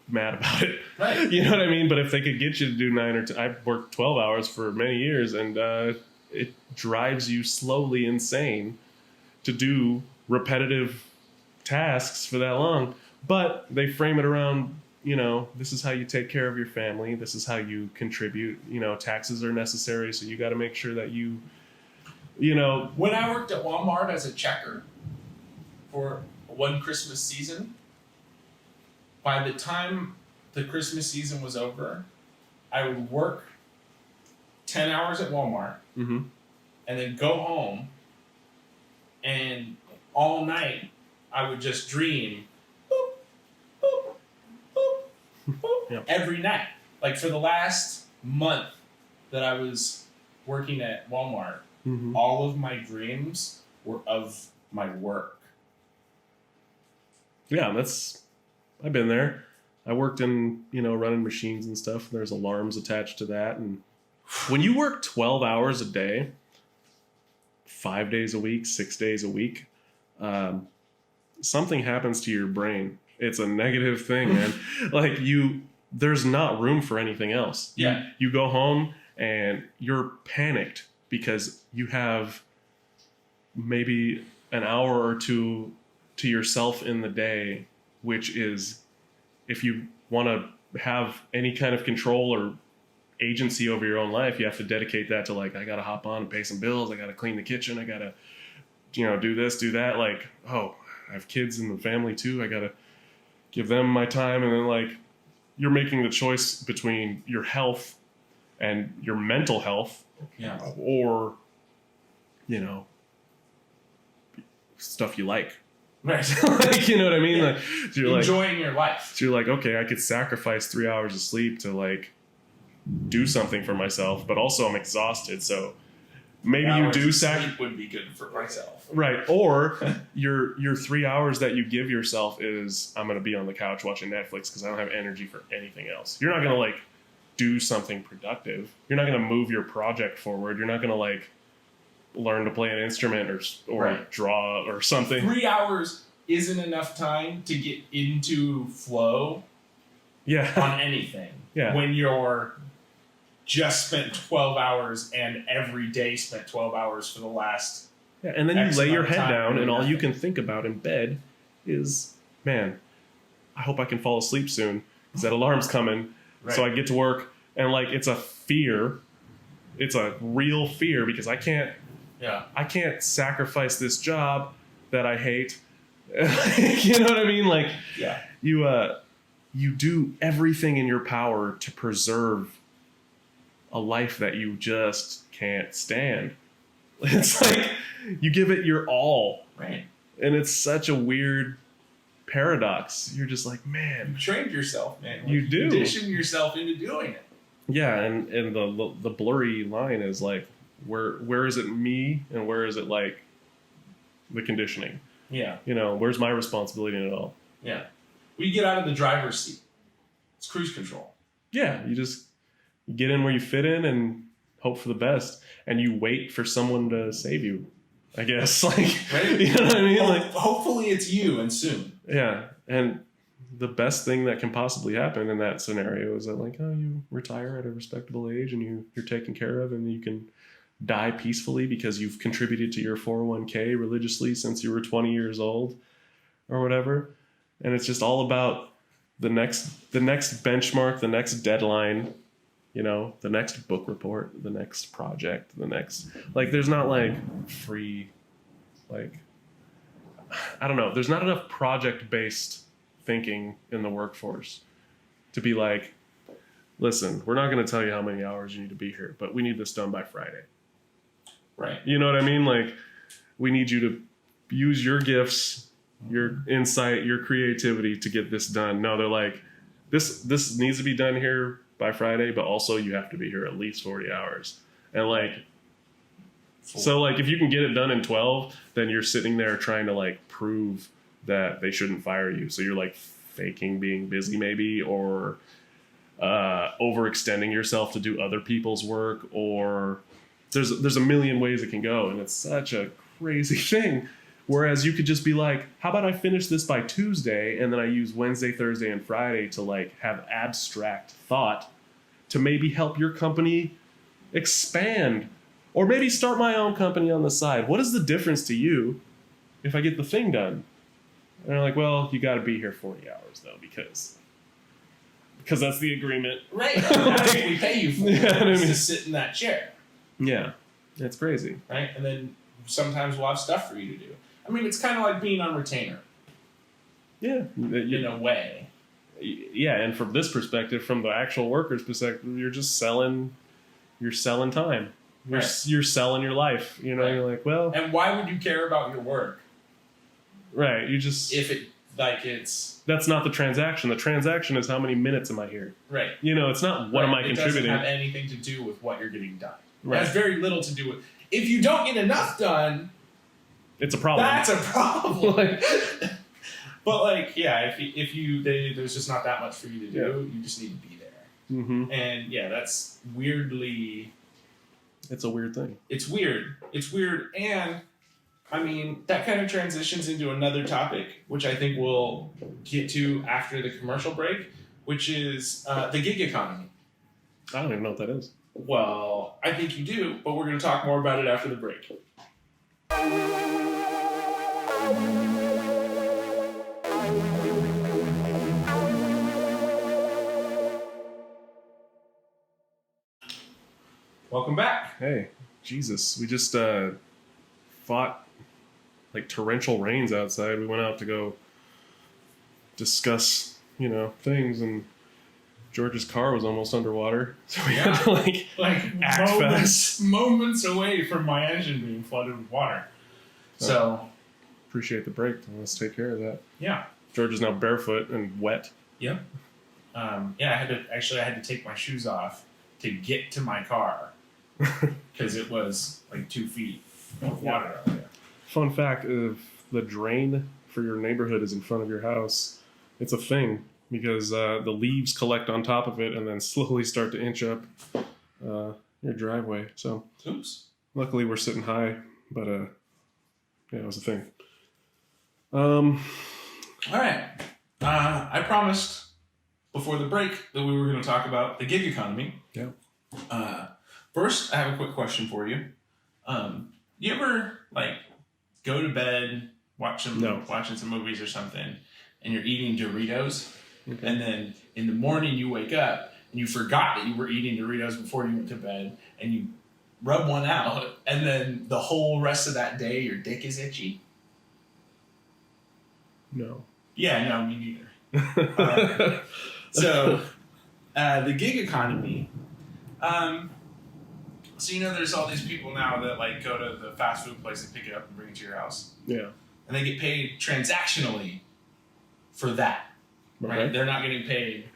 mad about it. Right. You know what I mean? But if they could get you to do 9 or 10, I've worked 12 hours for many years, and it drives you slowly insane to do repetitive tasks for that long. But they frame it around, this is how you take care of your family. This is how you contribute. Taxes are necessary, so you got to make sure that you. When I worked at Walmart as a checker for one Christmas season, by the time the Christmas season was over, I would work 10 hours at Walmart mm-hmm. and then go home, and all night I would just dream boop, boop, boop, boop, yep. every night. Like, for the last month that I was working at Walmart, mm-hmm. all of my dreams were of my work. Yeah, I've been there. I worked in, running machines and stuff. There's alarms attached to that. And when you work 12 hours a day, 5 days a week, 6 days a week, something happens to your brain. It's a negative thing, man. Like, there's not room for anything else. Yeah. You go home and you're panicked because you have maybe an hour or two to yourself in the day, which is, if you want to have any kind of control or agency over your own life, you have to dedicate that to, like, I got to hop on and pay some bills. I got to clean the kitchen. I got to do this, do that. Like, oh, I have kids in the family too. I got to give them my time. And then like, you're making the choice between your health and your mental health, or, stuff you like. Right. Like, you know what I mean? Like, so you're enjoying your life. So you're like, okay, I could sacrifice 3 hours of sleep to like do something for myself, but also I'm exhausted. So maybe you do sleep would be good for myself. Right. Or your 3 hours that you give yourself is, I'm going to be on the couch watching Netflix because I don't have energy for anything else. You're not going to like do something productive. You're not going to move your project forward. You're not going to like learn to play an instrument or draw or something. 3 hours isn't enough time to get into flow on anything. Yeah. When you're just spent 12 hours and every day spent 12 hours for the last and then you lay your head down and all you can think about in bed is, man, I hope I can fall asleep soon because that alarm's coming. So I get to work, and like it's a fear. It's a real fear because I can't sacrifice this job that I hate. You know what I mean? Like, you do everything in your power to preserve a life that you just can't stand. It's like you give it your all. Right. And it's such a weird paradox. You're just like, man. You trained yourself, man. Like, you do. Condition yourself into doing it. Yeah, and the blurry line is like, where is it me and where is it like the conditioning? Yeah. Where's my responsibility in it all? Yeah. We get out of the driver's seat. It's cruise control. Yeah, you get in where you fit in and hope for the best, and you wait for someone to save you, I guess. Like, right? You know what I mean? Like, hopefully it's you and soon. Yeah, and the best thing that can possibly happen in that scenario is that like, oh, you retire at a respectable age and you're taken care of and you can die peacefully because you've contributed to your 401k religiously since you were 20 years old or whatever. And it's just all about the next benchmark, the next deadline, the next book report, the next project, the next, like, there's not like free, like, I don't know. There's not enough project-based thinking in the workforce to be like, listen, we're not going to tell you how many hours you need to be here, but we need this done by Friday. Right. You know what I mean? Like, we need you to use your gifts, your insight, your creativity to get this done. No, they're like, this needs to be done here by Friday, but also you have to be here at least 40 hours. And like, so like if you can get it done in 12, then you're sitting there trying to like prove that they shouldn't fire you. So you're like faking being busy maybe, or overextending yourself to do other people's work, or there's a million ways it can go. And it's such a crazy thing. Whereas you could just be like, how about I finish this by Tuesday and then I use Wednesday, Thursday, and Friday to like have abstract thought to maybe help your company expand, or maybe start my own company on the side. What is the difference to you if I get the thing done? And they're like, well, you got to be here 40 hours though, because that's the agreement. Right. That's what we pay you for. To sit in that chair. Yeah. It's crazy. Right. And then sometimes we'll have stuff for you to do. I mean, it's kind of like being on retainer. Yeah. In a way. Yeah. And from this perspective, from the actual worker's perspective, you're just selling time. You're selling your life. You know, right. You're like, well. And why would you care about your work? Right. You just. If it, like, it's. That's not the transaction. The transaction is how many minutes am I here? Right. You know, it's not what am I contributing. It doesn't have anything to do with what you're getting done. Right. It has very little to do with. If you don't get enough done. It's a problem. That's a problem. But like, yeah, there's just not that much for you to do. Yeah. You just need to be there. Mm-hmm. And yeah, that's weirdly. It's a weird thing. It's weird. And I mean, that kind of transitions into another topic, which I think we'll get to after the commercial break, which is the gig economy. I don't even know what that is. Well, I think you do, but we're going to talk more about it after the break. Welcome back. Hey, Jesus. We just fought like torrential rains outside. We went out to go discuss, things, and George's car was almost underwater, so we had to act fast. Moments away from my engine being flooded with water. So appreciate the break. Let's take care of that. Yeah. George is now barefoot and wet. Yep. I had to take my shoes off to get to my car because it was like 2 feet of water out there. Fun fact: if the drain for your neighborhood is in front of your house, it's a thing because the leaves collect on top of it and then slowly start to inch up your driveway. So, oops. Luckily, we're sitting high, but it was a thing. All right. I promised before the break that we were going to talk about the gig economy. Yeah. First, I have a quick question for you. You ever go to bed, watching some movies or something, and you're eating Doritos, and then in the morning you wake up and you forgot that you were eating Doritos before you went to bed, and you rub one out, and then the whole rest of that day your dick is itchy? No. Yeah, no, me neither. So, the gig economy. So there's all these people now that go to the fast food place and pick it up and bring it to your house. Yeah. And they get paid transactionally for that. Right? Okay. They're not getting paid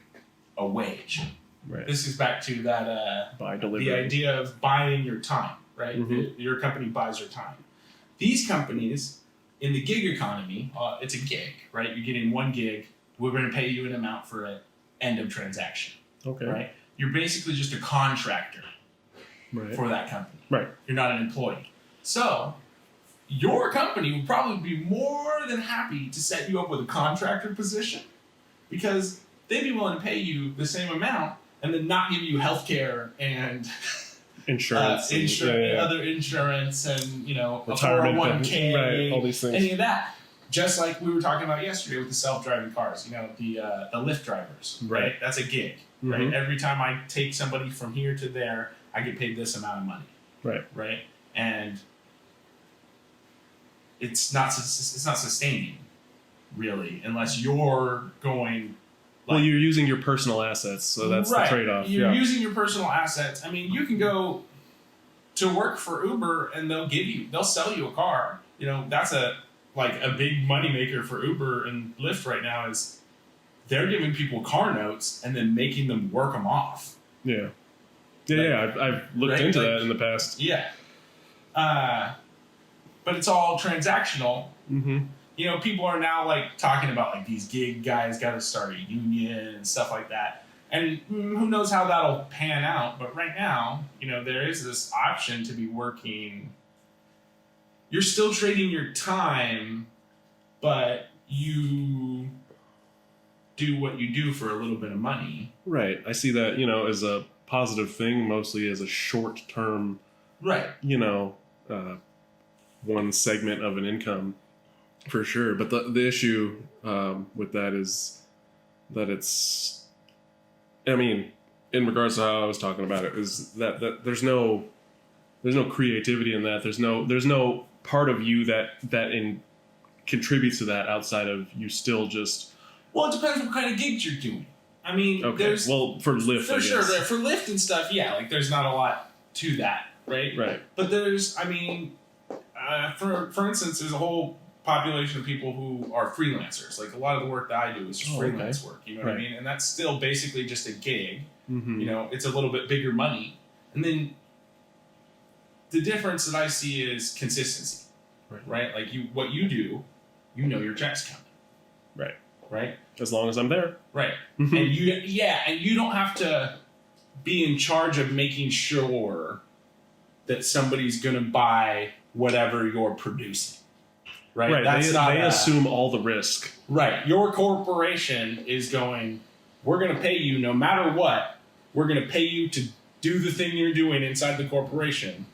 a wage. Right. This is back to that by delivery. The idea of buying your time, right? Mm-hmm. Your company buys your time. These companies in the gig economy, it's a gig, right? You're getting one gig. We're going to pay you an amount for it. End of transaction. Okay. Right? You're basically just a contractor for that company. Right. You're not an employee. So your company would probably be more than happy to set you up with a contractor position because they'd be willing to pay you the same amount and then not give you health care and insurance, other insurance and, a retirement 401k, right, all these things. Any of that. Just like we were talking about yesterday with the self-driving cars, the Lyft drivers, right? That's a gig, right? Mm-hmm. Every time I take somebody from here to there, I get paid this amount of money, right? And it's not sustaining, really, unless you're going. Well, you're using your personal assets, so that's the trade-off. You're using your personal assets. I mean, you can go to work for Uber, and they'll sell you a car. That's a big moneymaker for Uber and Lyft right now is they're giving people car notes and then making them work them off. Yeah. I've looked into that in the past. Yeah. But it's all transactional. Mm-hmm. People are now talking about these gig guys got to start a union and stuff like that. And who knows how that'll pan out. But right now, there is this option to be working. You're still trading your time, but you do what you do for a little bit of money. Right. I see that, as a positive thing, mostly as a short-term, one segment of an income, for sure. But the issue with that is that it's, in regards to how I was talking about it, is that there's no creativity in that. There's no part of you that contributes to that outside of you still just. Well, it depends what kind of gigs you're doing. There's for Lyft, for sure for Lyft and stuff. Yeah, there's not a lot to that, right? Right. But there's, for instance, there's a whole population of people who are freelancers. A lot of the work that I do is just freelance work. You know what I mean? And that's still basically just a gig. Mm-hmm. It's a little bit bigger money, and then the difference that I see is consistency, right? What you do, your check's coming, right? As long as I'm there, right? And you don't have to be in charge of making sure that somebody's going to buy whatever you're producing, right? They assume all the risk, right? Your corporation is going, we're going to pay you no matter what. We're going to pay you to do the thing you're doing inside the corporation.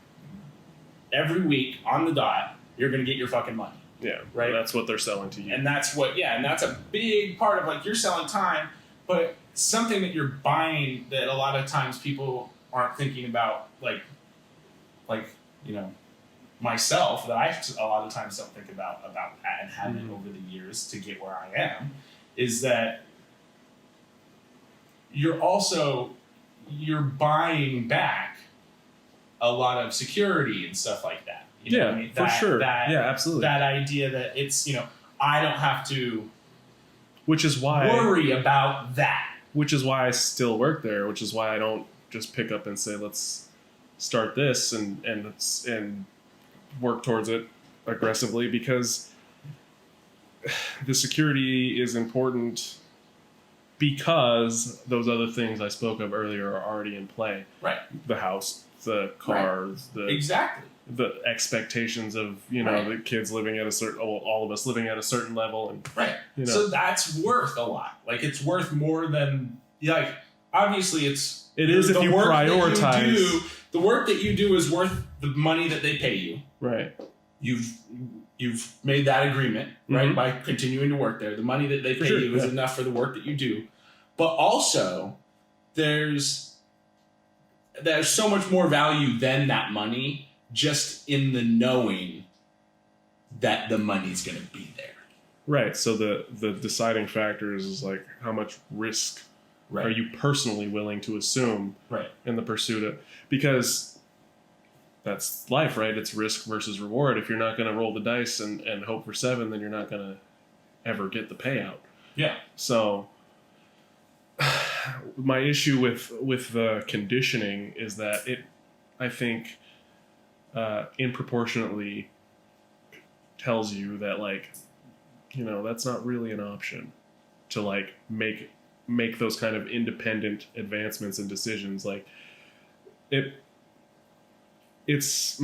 Every week on the dot, you're going to get your fucking money. Yeah, right. That's what they're selling to you, and that's a big part of you're selling time, but something that you're buying that a lot of times people aren't thinking about, myself that I a lot of times don't think about that and haven't over the years to get where I am, is that you're buying back a lot of security and stuff like that. You know what I mean? For sure. Absolutely. That idea that it's, I don't have to which is why worry about that. Which is why I still work there, which is why I don't just pick up and say, let's start this and work towards it aggressively, because the security is important because those other things I spoke of earlier are already in play. Right. The house, the cars, the expectations of, the kids living at a certain, all of us living at a certain level. And, So that's worth a lot. Like, it's worth more than, obviously it is if you prioritize. The work that you do is worth the money that they pay you. Right. You've made that agreement, right? By continuing to work there. The money that they pay you is enough for the work that you do. But also, there's so much more value than that money just in the knowing that the money's going to be there. Right. So the deciding factors is like, how much risk are you personally willing to assume in the pursuit of, because that's life, right? It's risk versus reward. If you're not going to roll the dice and hope for 7, then you're not going to ever get the payout. Yeah. So my issue with the conditioning is that it, I think, disproportionately tells you that, like, that's not really an option to, like, make those kind of independent advancements and decisions. Like, it's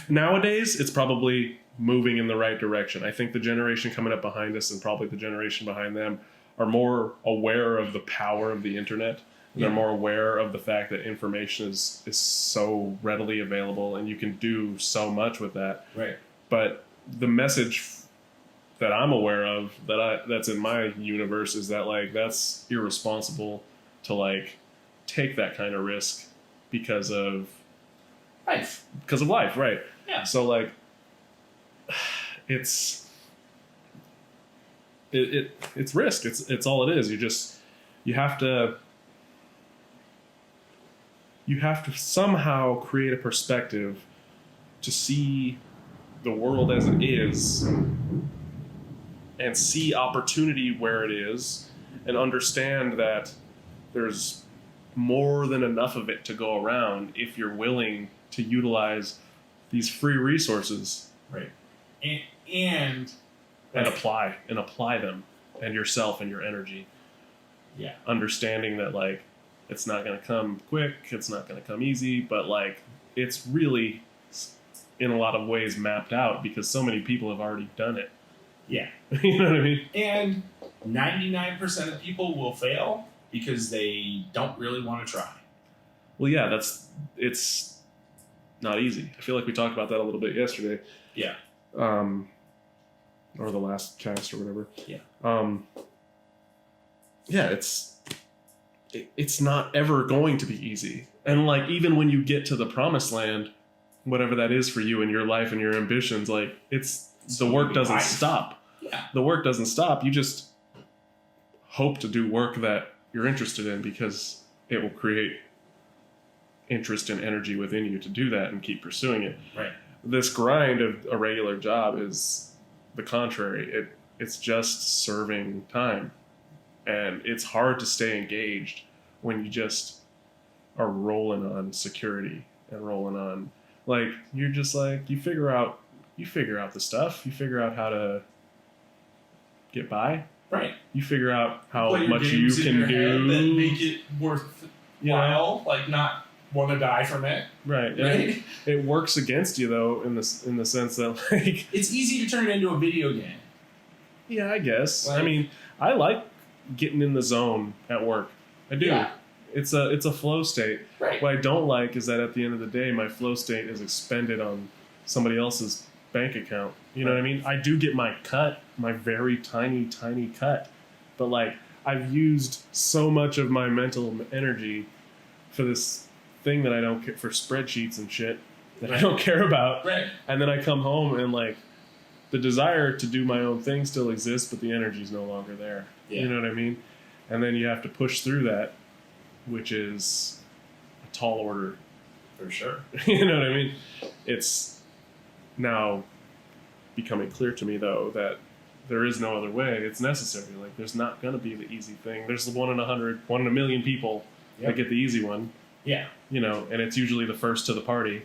nowadays it's probably moving in the right direction. I think the generation coming up behind us and probably the generation behind them are more aware of the power of the internet. They're more aware of the fact that information is so readily available and you can do so much with that. Right. But the message that I'm aware of that's in my universe is that, like, that's irresponsible to, like, take that kind of risk because of life, right? Yeah. So, like, it's risk. It's all it is. You have to somehow create a perspective to see the world as it is and see opportunity where it is and understand that there's more than enough of it to go around if you're willing to utilize these free resources, right? And apply them and yourself and your energy. Yeah. Understanding that, like, it's not going to come quick, it's not going to come easy, but, like, it's really in a lot of ways mapped out because so many people have already done it. Yeah. You know what I mean? And 99% of people will fail because they don't really want to try. Well, yeah, it's not easy. I feel like we talked about that a little bit yesterday. Yeah. Or the last cast or whatever. Yeah. Yeah, it's not ever going to be easy. And, like, even when you get to the promised land, whatever that is for you and your life and your ambitions, like, the work doesn't stop. Yeah. The work doesn't stop. You just hope to do work that you're interested in because it will create interest and energy within you to do that and keep pursuing it. Right. This grind of a regular job is the contrary. It's just serving time. And it's hard to stay engaged when you just are rolling on security and rolling on, like, you're just like, you figure out the stuff, you figure out how to get by. Right. You figure out how much you can do that make it worthwhile, like, not want to die from it. Right. Right. It works against you, though, in the sense that, like, it's easy to turn it into a video game. Yeah, I guess. Like, I mean, I like getting in the zone at work. I do. Yeah. It's a flow state. Right. What I don't like is that at the end of the day, my flow state is expended on somebody else's bank account. You know what I mean? I do get my cut, my very tiny, tiny cut. But, like, I've used so much of my mental energy for this thing that I don't get for spreadsheets and shit. that I don't care about. Right. And then I come home and like the desire to do my own thing still exists, but the energy's no longer there. Yeah. You know what I mean? And then you have to push through that, which is a tall order. For sure. You know what I mean? It's now becoming clear to me, though, that there is no other way. It's necessary. Like, there's not going to be the easy thing. There's the 1 in 100, 1 in a million people that get the easy one. Yeah. You know, and it's usually the first to the party.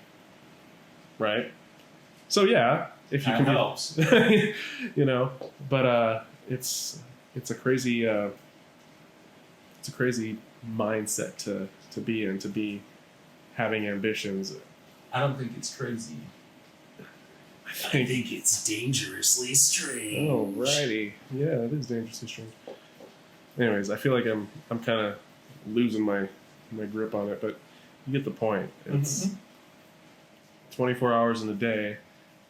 Right? So, yeah, if you that can helps. you know, but it's a crazy mindset to be in, to be having ambitions. I don't think it's crazy. I think it's dangerously strange. Oh, righty. Yeah, it is dangerously strange. Anyways, I feel like I'm kind of losing my grip on it, but you get the point. It's 24 hours in a day,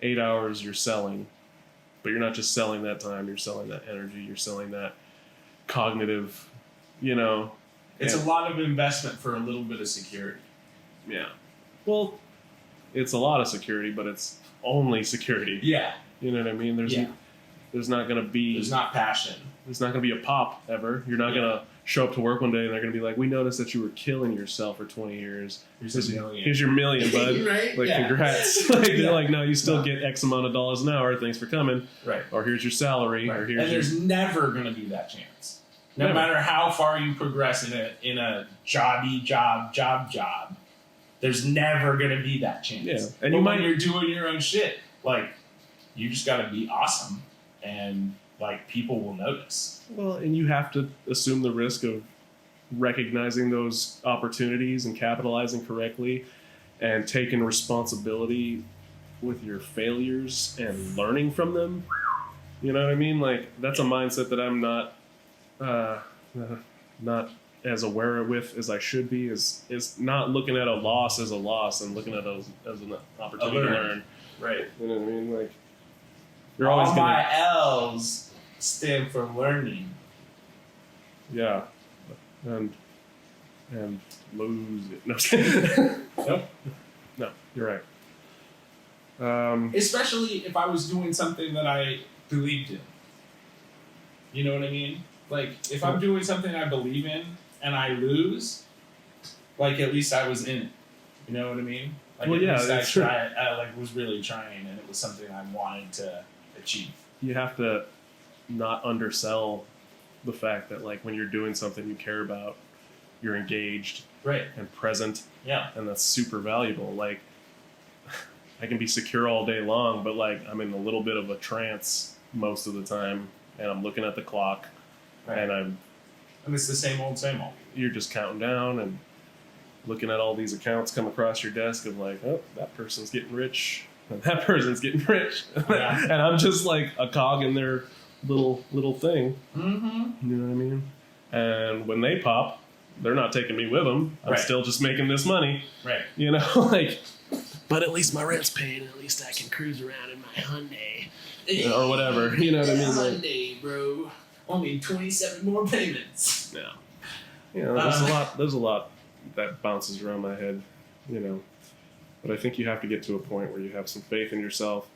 8 hours you're selling, but you're not just selling that time, you're selling that energy, you're selling that cognitive, you know. It's a lot of investment for a little bit of security. Yeah. Well, it's a lot of security, but it's only security. Yeah. You know what I mean? There's not going to be... There's not passion. There's not going to be a pop ever. You're not going to show up to work one day and they're going to be like, we noticed that you were killing yourself for 20 years. Here's your million. Here's your million, bud. Right? Like, congrats. Like, they're like, no, you still get X amount of dollars an hour. Thanks for coming. Right. Or here's your salary. Right. Or here's and there's never going to be that chance. No matter how far you progress in a jobby job, there's never going to be that chance. Yeah. And when you're doing your own shit, like, you just got to be awesome, and like people will notice. Well, and you have to assume the risk of recognizing those opportunities and capitalizing correctly and taking responsibility with your failures and learning from them. You know what I mean? Like, that's a mindset that I'm not as aware with as I should be, is not looking at a loss as a loss and looking at it as an opportunity to learn. Right. You know what I mean? Like, you're always going to... my L's stand for learning. Yeah. And lose it. No. Nope. No, you're right. Especially if I was doing something that I believed in. You know what I mean? Like, if I'm doing something I believe in and I lose, like, at least I was in it. You know what I mean? Like, well, at yeah, least I was really trying, and it was something I wanted to achieve. You have to not undersell the fact that, like, when you're doing something you care about, you're engaged, right, and present, yeah, and that's super valuable. Like, I can be secure all day long, but like I'm in a little bit of a trance most of the time, and I'm looking at the clock, right, and it's the same old. You're just counting down and looking at all these accounts come across your desk of like, oh, that person's getting rich, and that person's getting rich, yeah. And I'm just like a cog in their little thing. Mm-hmm. You know what I mean? And when they pop, they're not taking me with them. I'm right. still just making this money. Right. You know, like. But at least my rent's paid, and at least I can cruise around in my Hyundai. Or whatever. You know what I mean? Hyundai, bro. Only 27 more payments. Yeah. You know, there's a lot that bounces around my head, you know. But I think you have to get to a point where you have some faith in yourself.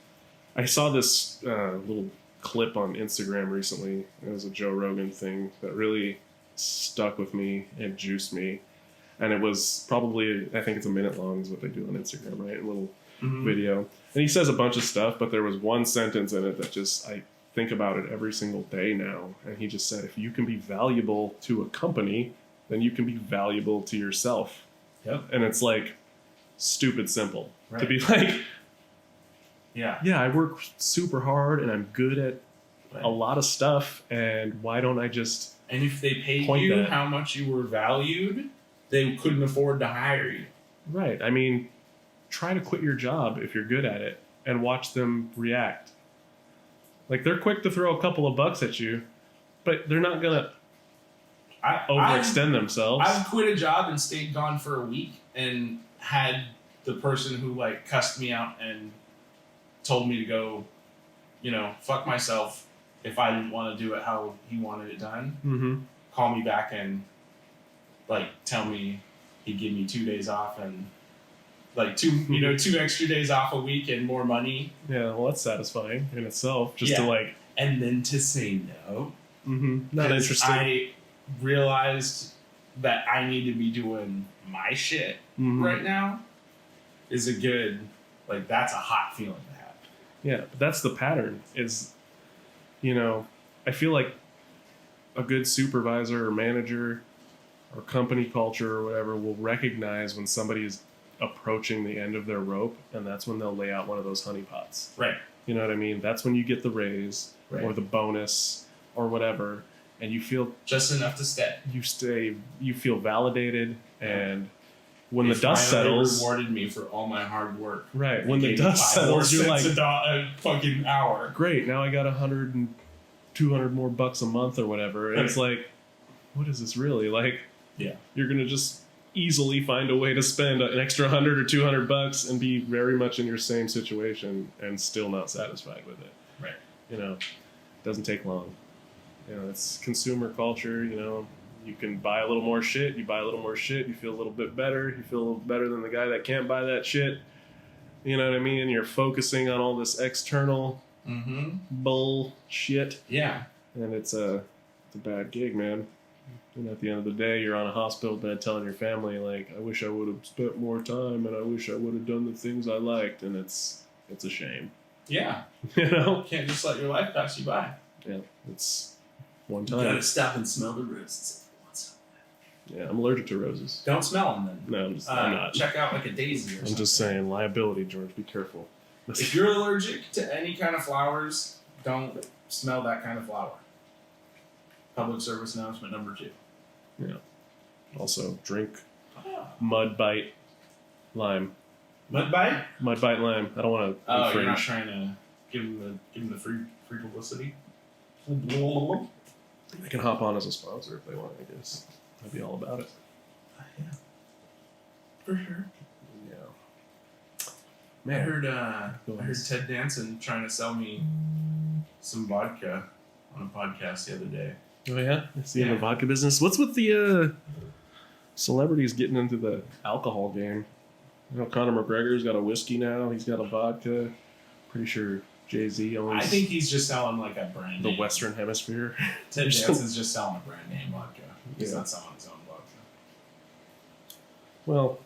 I saw this little clip on Instagram recently. It was a Joe Rogan thing that really stuck with me and juiced me. And it was probably, I think it's a minute long is what they do on Instagram, right? A little video. And he says a bunch of stuff, but there was one sentence in it that just, I think about it every single day now. And he just said, if you can be valuable to a company, then you can be valuable to yourself. Yep. And it's like stupid simple. Right. To be like, yeah, I work super hard and I'm good at a lot of stuff. And why don't I just... And if they paid you how much you were valued, they couldn't afford to hire you. Right. I mean, try to quit your job if you're good at it and watch them react. Like, they're quick to throw a couple of bucks at you, but they're not going to overextend themselves. I've quit a job and stayed gone for a week and had the person who, like, cussed me out and told me to go, you know, fuck myself if I didn't want to do it how he wanted it done, call me back and, like, tell me he'd give me 2 days off and like two extra days off a week and more money. Yeah, well, that's satisfying in itself. Just to like, and then to say no. Not interested. I realized that I need to be doing my shit right now. Is a good, like, that's a hot feeling to have. Yeah, but that's the pattern. Is, I feel like a good supervisor or manager or company culture or whatever will recognize when somebody is approaching the end of their rope, and that's when they'll lay out one of those honeypots. Right. You know what I mean? That's when you get the raise or the bonus or whatever, and you feel just enough to stay. You feel validated, and when the dust settles, rewarded me for all my hard work. Right. When the dust settles, you're like, a fucking hour. Great. Now I got 100 and 200 more bucks a month or whatever. And it's like, what is this really? Like, you're going to just easily find a way to spend an extra 100 or 200 bucks and be very much in your same situation and still not satisfied with it. Right. It doesn't take long. It's consumer culture. You can buy a little more shit. You buy a little more shit. You feel a little bit better. You feel a little better than the guy that can't buy that shit. You know what I mean? You're focusing on all this external bullshit. Yeah. And it's a bad gig, man. And at the end of the day, you're on a hospital bed telling your family, like, I wish I would have spent more time and I wish I would have done the things I liked. And it's a shame. Yeah. You can't just let your life pass you by. Yeah. It's one time. You gotta stop and smell the roses every once in a while. Yeah, I'm allergic to roses. Don't smell them then. No, I'm not. Check out like a daisy or something. I'm just saying, liability, George. Be careful. If you're allergic to any kind of flowers, don't smell that kind of flower. Public service announcement number 2. Yeah. Also, drink mud bite lime. Mud bite? Mud bite lime. I don't want to. Oh, you're not trying to give them the free publicity. They can hop on as a sponsor if they want. I guess I'd be all about it. Yeah, for sure. Yeah. Man, I heard Ted Danson trying to sell me some vodka on a podcast the other day. Oh yeah, is he in the vodka business? What's with the celebrities getting into the alcohol game? Conor McGregor's got a whiskey now. He's got a vodka. Pretty sure Jay-Z owns. I think he's just selling like a brand name. The Western Hemisphere. Ted Danson's just selling a brand name vodka. He's not selling his own vodka. Well,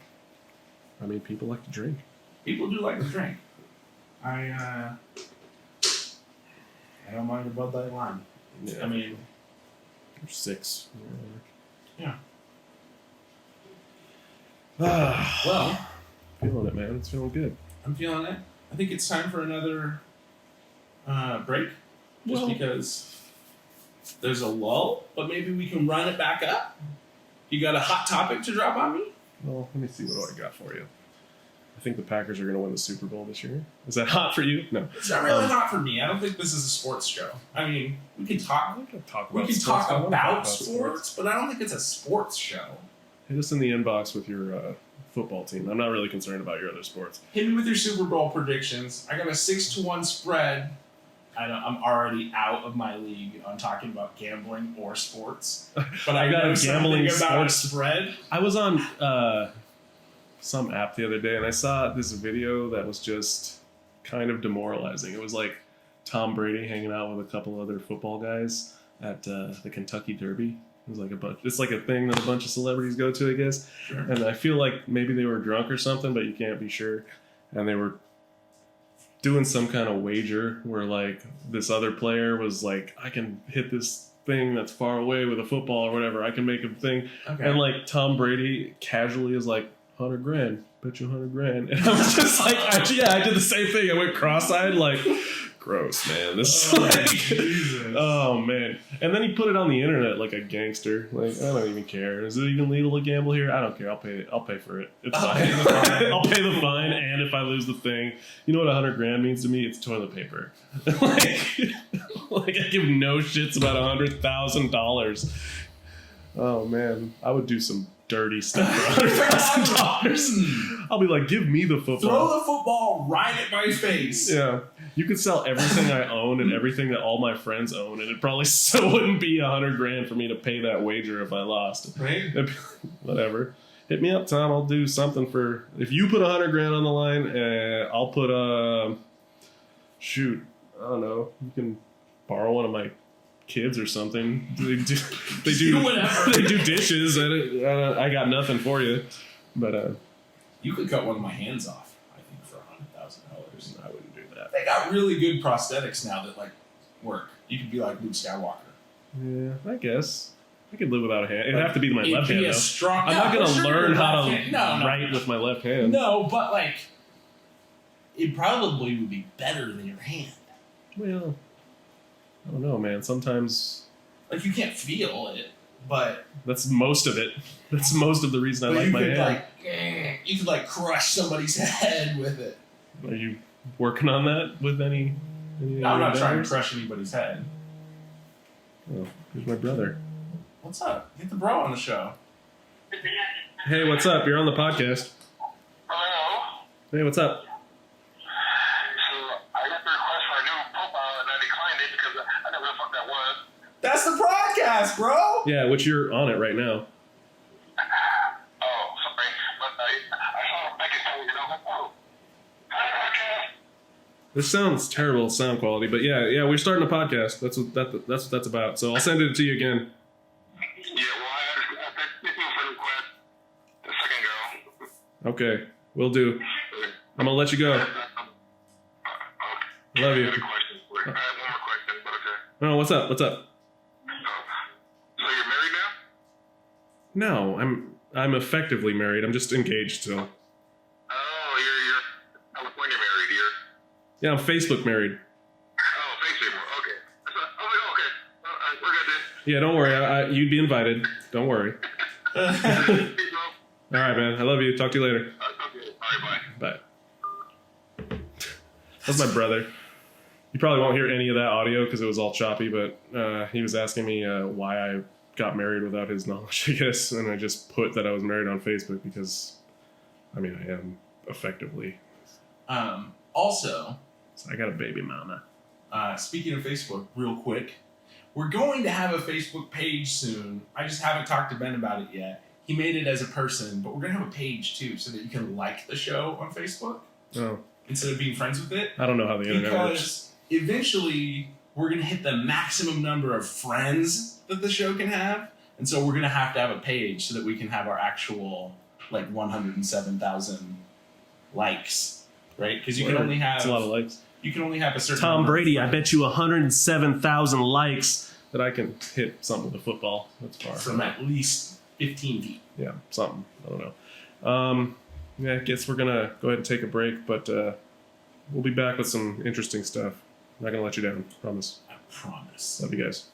I mean, people like to drink. People do like to drink. I don't mind a Bud Light Lime. Yeah. I mean, 6. Yeah. Well, feeling it, man. It's feeling good. I'm feeling it. I think it's time for another break. Just because there's a lull, but maybe we can run it back up. You got a hot topic to drop on me? Well, let me see what I got for you. I think the Packers are going to win the Super Bowl this year. Is that hot for you? No. It's not really hot for me. I don't think this is a sports show. I mean, we can talk about sports, but I don't think it's a sports show. Hit us in the inbox with your football team. I'm not really concerned about your other sports. Hit me with your Super Bowl predictions. I got a 6-1 spread. I'm already out of my league on talking about gambling or sports. But I got gambling about a spread. I was on some app the other day and I saw this video that was just kind of demoralizing. It was like Tom Brady hanging out with a couple other football guys at the Kentucky Derby. It was like it's like a thing that a bunch of celebrities go to, I guess. Sure. And I feel like maybe they were drunk or something, but you can't be sure. And they were doing some kind of wager where like this other player was like, I can hit this thing that's far away with a football or whatever. I can make a thing. Okay. And like Tom Brady casually is like, 100 grand, bet you 100 grand. And I was just like, I did the same thing. I went cross-eyed like, gross, man. This is like, Jesus. Oh man. And then he put it on the internet like a gangster. Like, I don't even care. Is it even legal to gamble here? I don't care. I'll pay for it. It's fine. I'll pay the fine, and if I lose the thing, you know what 100 grand means to me? It's toilet paper. like I give no shits about $100,000. Oh man, I would do some dirty stuff for $100,000. I'll be like, give me the football. Throw the football right at my face. Yeah. You could sell everything I own and everything that all my friends own, and it probably still wouldn't be $100 grand for me to pay that wager if I lost. Right. Whatever. hit me up, Tom. I'll do something for if you put $100,000 on the line. I'll put shoot, I don't know. You can borrow one of my kids or something. They do whatever. They do dishes. I got nothing for you, but you could cut one of my hands off. I think for $100,000. I wouldn't do that. They got really good prosthetics now that like work. You could be like Luke Skywalker. Yeah, I guess I could live without a hand. It'd have to be my left hand. Though. I'm not gonna learn how to write with my left hand. No, but like, it probably would be better than your hand. Well, I don't know, man. Sometimes like you can't feel it, but that's most of it. That's most of the reason I like my hand. Like, you could like crush somebody's head with it. Are you working on that with any No, I'm not trying to crush anybody's head. Oh, here's my brother. What's up? Get the bro on the show. Hey, what's up? You're on the podcast. Hello. Hey, what's up? So I got the request for a new profile and I declined it because I never the fuck that was. That's the podcast, bro. Yeah, which you're on it right now. Oh, sorry, but I saw Becky told you know. Oh, hi podcast. This sounds terrible sound quality, but yeah, we're starting a podcast. That's what that's about. So I'll send it to you again. Yeah, well I thank you for the request. The second girl. Okay, will do. I'm gonna let you go. Okay. Love you. I have one more question, but okay. No, what's up? What's up? So you're married now? No, I'm effectively married. I'm just engaged still. Oh, you're California married. Yeah, I'm Facebook married. Oh, Facebook. Okay. I was like, oh, okay. We're good then. Yeah, don't worry. You'd be invited. Don't worry. Peace, bro. All right, man. I love you. Talk to you later. Okay. All right, bye. Bye. That's my brother. You probably won't hear any of that audio because it was all choppy, but he was asking me why I got married without his knowledge, I guess, and I just put that I was married on Facebook because, I mean, I am effectively. Also, So I got a baby mama. speaking of Facebook, real quick, we're going to have a Facebook page soon. I just haven't talked to Ben about it yet. He made it as a person, but we're going to have a page too so that you can like the show on Facebook Oh, instead of being friends with it. I don't know how the internet works. Because eventually we're going to hit the maximum number of friends that the show can have. And so we're going to have a page so that we can have our actual like 107,000 likes, right? Because you can only have It's a lot of likes. You can only have a certain Tom number of Brady, I friends bet you 107,000 likes that I can hit something with a football. That's far. from at least 15 feet. Yeah, something. I don't know. Yeah, I guess we're gonna go ahead and take a break, but we'll be back with some interesting stuff. I'm not gonna let you down, promise. I promise. Love you guys.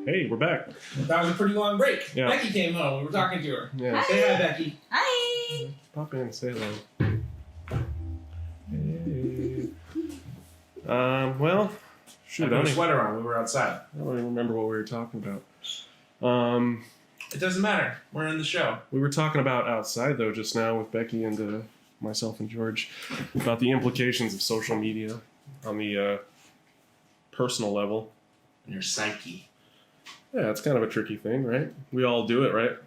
Hey, we're back. That was a pretty long break. Yeah. Becky came home. We were talking to her. Yeah. Say hi, Becky. Hi. Pop in and say hello. Hey. Well, shoot, I I put a don't sweater on. We were outside. even remember what we were talking about. It doesn't matter. We're in the show. We were talking about outside, though, just now with Becky and myself and George about the implications of social media on the personal level. And your psyche. Yeah, it's kind of a tricky thing, right? We all do it, right?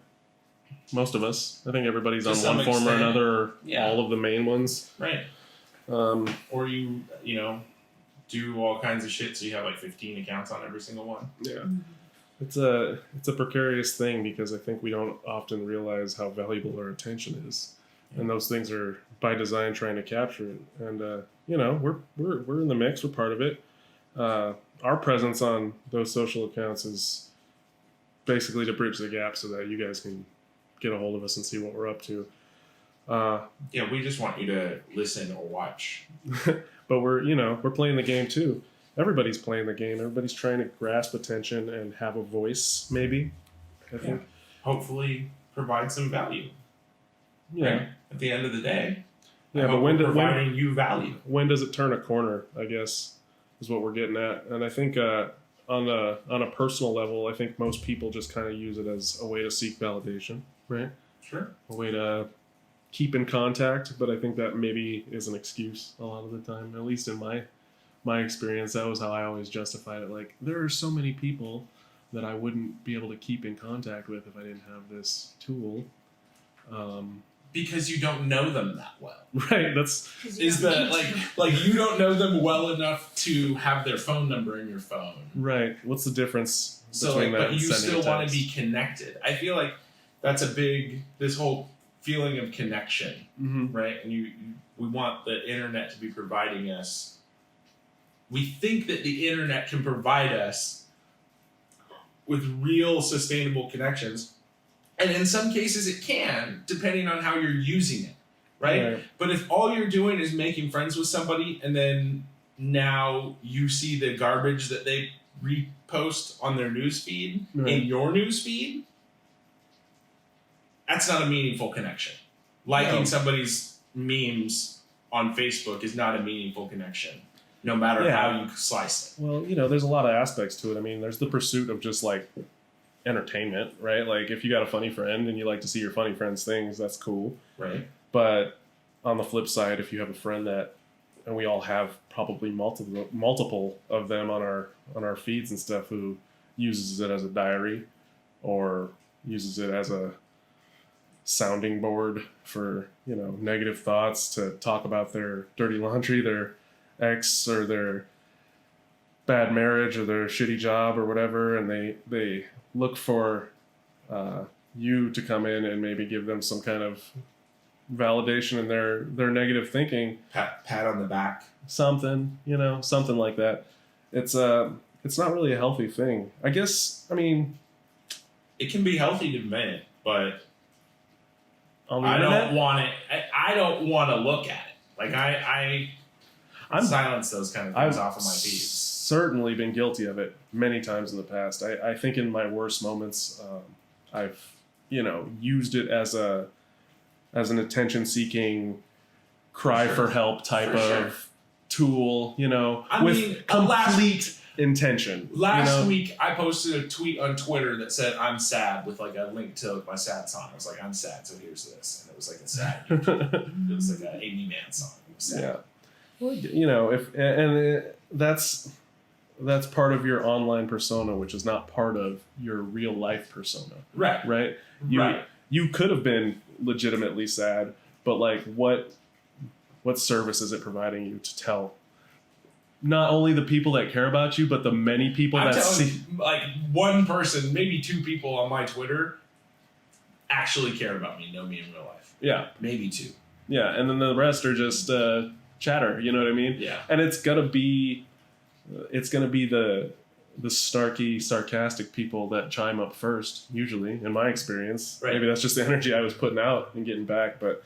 Most of us. I think everybody's To on some one form or extent. another, or Yeah. all of the main ones. Right. Or you do all kinds of shit so you have like 15 accounts on every single one. Yeah. It's a precarious thing because I think we don't often realize how valuable our attention is. And those things are by design trying to capture it. And we're in the mix, we're part of it. Our presence on those social accounts is basically to bridge the gap so that you guys can get a hold of us and see what we're up to. Yeah, we just want you to listen or watch. But we're playing the game too. Everybody's playing the game. Everybody's trying to grasp attention and have a voice, maybe. I think. Hopefully provide some value. Yeah. Right? At the end of the day. Yeah, I but hope when we're providing you value. when does it turn a corner, I guess, is what we're getting at. And I think on a personal level, I think most people just kind of use it as a way to seek validation, right? Sure. A way to keep in contact, but I think that maybe is an excuse a lot of the time. At least in my experience, that was how I always justified it. Like, there are so many people that I wouldn't be able to keep in contact with if I didn't have this tool. Because you don't know them that well. Right. That's like you don't know them well enough to have their phone number in your phone. right. What's the difference? So between that but and you sending still a want to text? be connected. I feel like that's this whole feeling of connection, right? And we want the internet to be providing us. We think that the internet can provide us with real sustainable connections. And in some cases it can, depending on how you're using it, right? But if all you're doing is making friends with somebody and then now you see the garbage that they repost on their newsfeed in your newsfeed, that's not a meaningful connection. Liking somebody's memes on Facebook is not a meaningful connection, no matter how you slice it. Well, there's a lot of aspects to it. I mean, there's the pursuit of just like entertainment, right? Like if you got a funny friend and you like to see your funny friend's things, that's cool. Right. But on the flip side, if you have a friend that, and we all have probably multiple of them on our feeds and stuff, who uses it as a diary or uses it as a sounding board for negative thoughts, to talk about their dirty laundry, their ex, or their bad marriage, or their shitty job, or whatever, and they look for you to come in and maybe give them some kind of validation in their negative thinking, Pat on the back, something like that. It's not really a healthy thing, I guess. I mean, it can be healthy to men, but on the I internet? don't want it. I don't want to look at it. Like I'm silence those kind of things off of my feed. Certainly been guilty of it many times in the past. I think in my worst moments, I've used it as an attention-seeking, cry for help type of tool. With complete intention. Last week, I posted a tweet on Twitter that said "I'm sad" with like a link to my sad song. I was like, "I'm sad, so here's this," and it was like a sad. It was like an 80 Man song. It was sad. Yeah. Well, that's part of your online persona, which is not part of your real life persona. Right. Right. You could have been legitimately sad, but like, what service is it providing you to tell not only the people that care about you, but the many people that see? Like one person, maybe two people on my Twitter actually care about me, know me in real life. Yeah. Maybe two. Yeah, and then the rest are just chatter. You know what I mean? Yeah. And it's gonna be the snarky, sarcastic people that chime up first, usually, in my experience. Right. Maybe that's just the energy I was putting out and getting back, but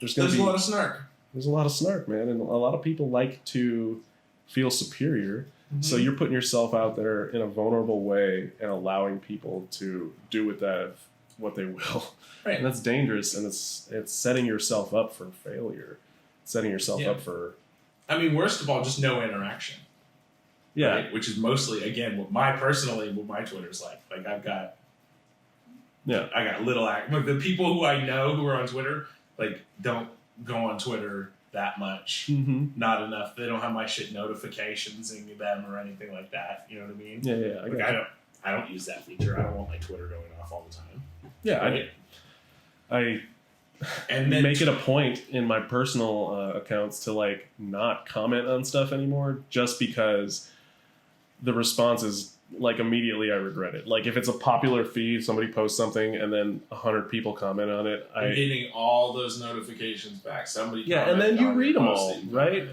there's a lot of snark. There's a lot of snark, man, and a lot of people like to feel superior. So you're putting yourself out there in a vulnerable way and allowing people to do with that what they will. Right. And that's dangerous, and it's setting yourself up for failure. Setting yourself up for... I mean, worst of all, just no interaction. Yeah. Right? Which is mostly, again, what my Twitter's like. Like, I got little... Like, the people who I know who are on Twitter, like, don't go on Twitter that much. Not enough. They don't have my shit notifications in them or anything like that. You know what I mean? Yeah. I don't use that feature. I don't want my Twitter going off all the time. Yeah, right? I and then make it a point in my personal accounts to like not comment on stuff anymore, just because the response is like immediately I regret it. Like if it's a popular feed, somebody posts something and then 100 people comment on it. I'm getting all those notifications back. Somebody and then you read them all, right?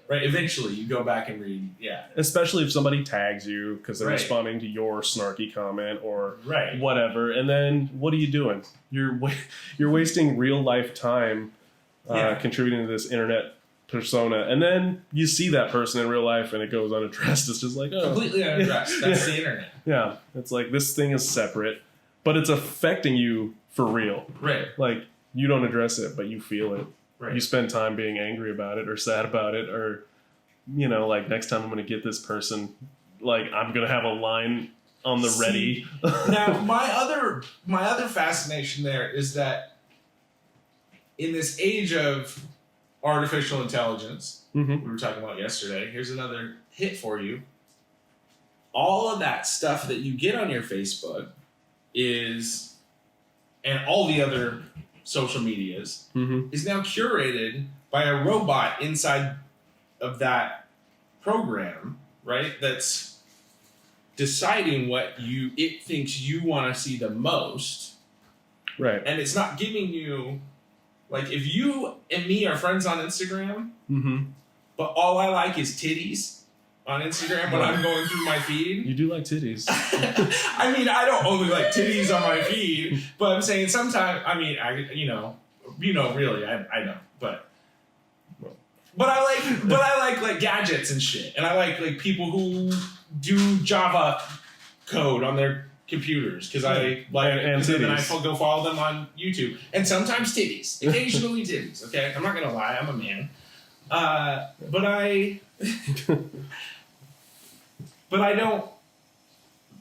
Right. Eventually, you go back and read. Yeah. Especially if somebody tags you because they're responding to your snarky comment or whatever. And then what are you doing? You're wasting real life time contributing to this internet persona, and then you see that person in real life and it goes unaddressed. It's just like completely unaddressed. That's the internet. Yeah. It's like this thing is separate, but it's affecting you for real. Right. Like you don't address it, but you feel it. Right. You spend time being angry about it or sad about it, or, like next time I'm going to get this person, like I'm going to have a line on the ready. Now, my other fascination there is that in this age of artificial intelligence, Mm-hmm. we were talking about yesterday, here's another hit for you. All of that stuff that you get on your Facebook is, and all the other social medias, Mm-hmm. is now curated by a robot inside of that program, right? That's deciding what it thinks you want to see the most. Right. And it's not giving you, like, if you and me are friends on Instagram, Mm-hmm. but all I like is titties on Instagram when I'm going through my feed. You do like titties. I mean, I don't only like titties on my feed, but I'm saying sometimes, I mean, really, I know, but I like gadgets and shit, and I like people who do Java code on their computers because I like it, and then I go follow them on YouTube, and sometimes titties, occasionally titties. Okay, I'm not gonna lie, I'm a man, but I don't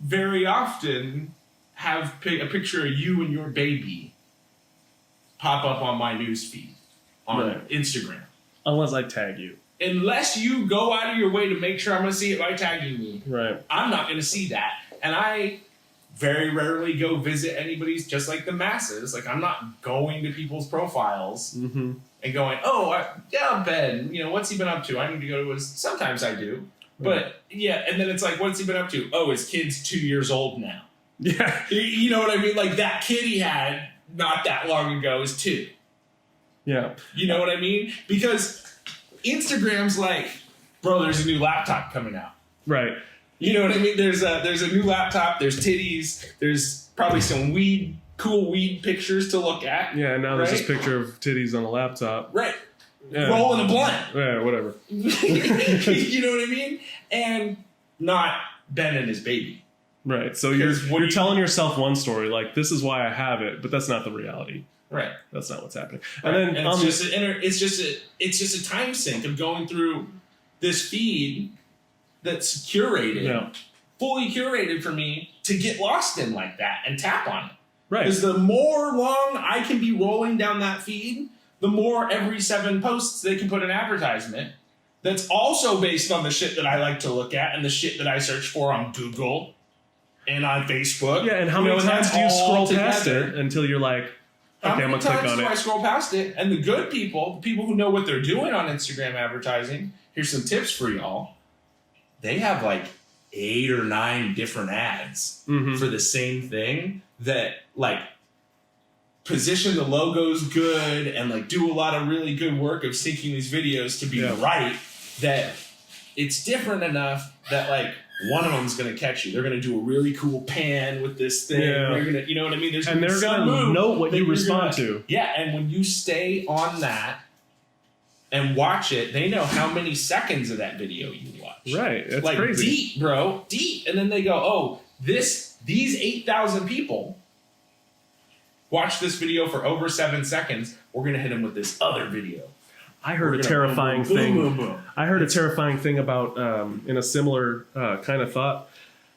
very often have a picture of you and your baby pop up on my newsfeed on Instagram. Unless I tag you. Unless you go out of your way to make sure I'm going to see it by tagging me. Right. I'm not going to see that. And I very rarely go visit anybody's, just like the masses. Like, I'm not going to people's profiles Mm-hmm. and going, Ben, what's he been up to? I need to go to his... Sometimes I do. But, yeah, and then it's like, what's he been up to? Oh, his kid's 2 years old now. Yeah. You know what I mean? Like, that kid he had not that long ago is 2. Yeah. You know what I mean? Because Instagram's like, bro, there's a new laptop coming out. Right. You know what I mean? There's a new laptop, there's titties, there's probably some cool weed pictures to look at. Yeah, and now there's this right? picture of titties on a laptop. Right. Yeah. Rolling a blunt. Yeah, whatever. You know what I mean? And not Ben and his baby. Right. So you're telling yourself one story, like, this is why I have it, but that's not the reality. Right. That's not what's happening. Right. And then it's just a time sink of going through this feed that's curated, fully curated for me to get lost in like that and tap on it. Right. Because the more long I can be rolling down that feed, the more every 7 posts they can put an advertisement that's also based on the shit that I like to look at and the shit that I search for on Google and on Facebook. Yeah, and how many times do you scroll past it until you're like, okay, I'm going to click on it? How many times do I scroll past it? And the good people, the people who know what they're doing on Instagram advertising, here's some tips for y'all. They have like 8 or 9 different ads for the same thing that like position the logos good and like do a lot of really good work of syncing these videos to be right, that it's different enough that like one of them's going to catch you. They're going to do a really cool pan with this thing. Yeah. They're going to, you know what I mean? And they're going to know what you respond to. Yeah, and when you stay on that and watch it, they know how many seconds of that video you watch. Right. That's like crazy. Deep, bro. Deep. And then they go, oh, these 8,000 people watch this video for over 7 seconds. We're going to hit them with this other video. I heard a terrifying thing. I heard a terrifying thing about, in a similar kind of thought.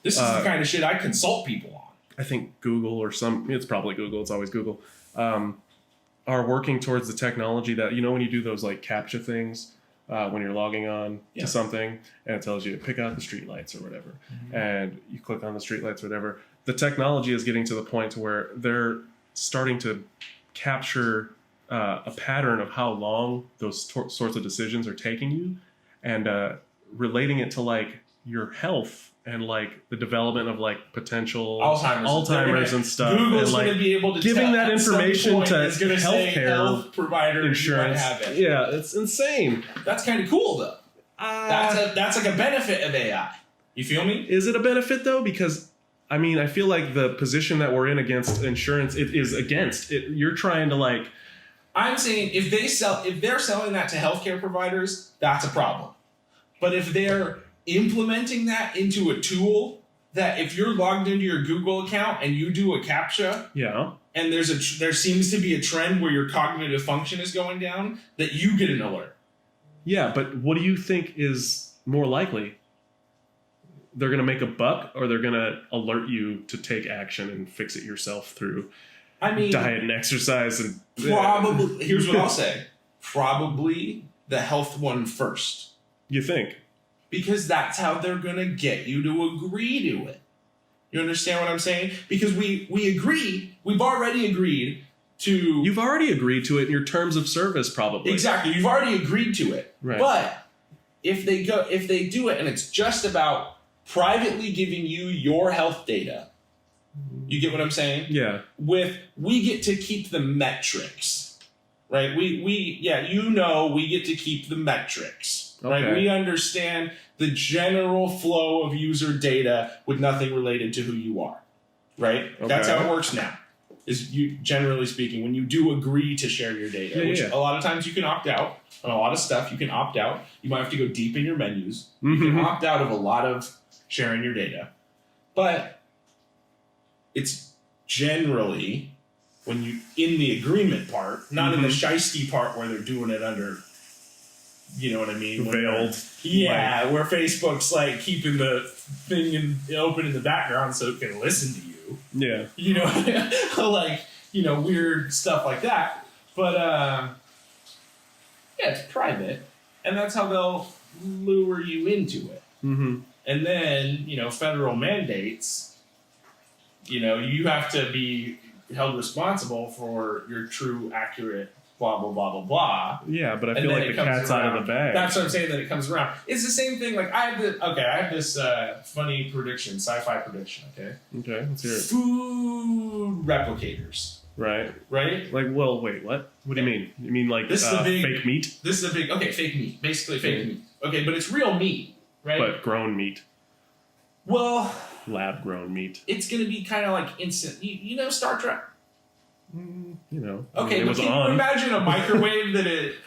This is the kind of shit I consult people on. I think Google it's probably Google. It's always Google. Are working towards the technology that, when you do those like CAPTCHA things, when you're logging on to something and it tells you to pick out the streetlights or whatever, and you click on the streetlights or whatever, the technology is getting to the point to where they're starting to capture a pattern of how long those sorts of decisions are taking you, and relating it to like your health and like the development of like potential Alzheimer's and stuff. Google's and, like, going to be able to giving that information to healthcare health provider insurance. Have it. Yeah, it's insane. That's kind of cool though. That's like a benefit of AI. You feel me? Is it a benefit though? Because I mean, I feel like the position that we're in against insurance, it is against it. You're trying to like. I'm saying if they're selling that to healthcare providers, that's a problem. But if they're implementing that into a tool that if you're logged into your Google account and you do a CAPTCHA, and there seems to be a trend where your cognitive function is going down, that you get an alert. Yeah, but what do you think is more likely? They're going to make a buck, or they're going to alert you to take action and fix it yourself through I mean, diet and exercise and probably. Here's what I'll say: probably the health one first, You think? because that's how they're gonna get you to agree to it. You understand what I'm saying? Because we agree. We've already agreed to. You've already agreed to it in your terms of service, probably. Exactly. You've already agreed to it. Right. But if they do it and it's just about privately giving you your health data, you get what I'm saying? Yeah. We get to keep the metrics, right? We get to keep the metrics, right? Okay. We understand the general flow of user data with nothing related to who you are, right? Okay. That's how it works now. Is you generally speaking, when you do agree to share your data, which a lot of times you can opt out on a lot of stuff, you can opt out. You might have to go deep in your menus. You can opt out of a lot of sharing your data, but it's generally when you in the agreement part, not in the shiesty part where they're doing it under, you know what I mean? Veiled. Yeah, where Facebook's like keeping the thing open in the background so it can listen to you. Yeah. You know, like, you know, weird stuff like that. But, yeah, it's private. And that's how they'll lure you into it. Mm-hmm. And then, you know, federal mandates, you know, you have to be held responsible for your true, accurate, blah, blah, blah, blah, blah. Yeah, but I And feel then like it the comes cat's out of around. the bag. That's what I'm saying, that it comes around. It's the same thing. Like, I have this funny prediction, sci-fi prediction, okay? Okay, let's hear it. Food replicators, Right. right? Like, well, wait, what? What do you mean? You mean like This is the big- fake meat, This is a big, okay, fake meat. Basically fake meat. Okay, but it's real meat, right? but grown meat, Well, lab-grown meat? it's going to be kind of like instant. You know Star Trek? You know. Okay, it but was can on. you imagine a microwave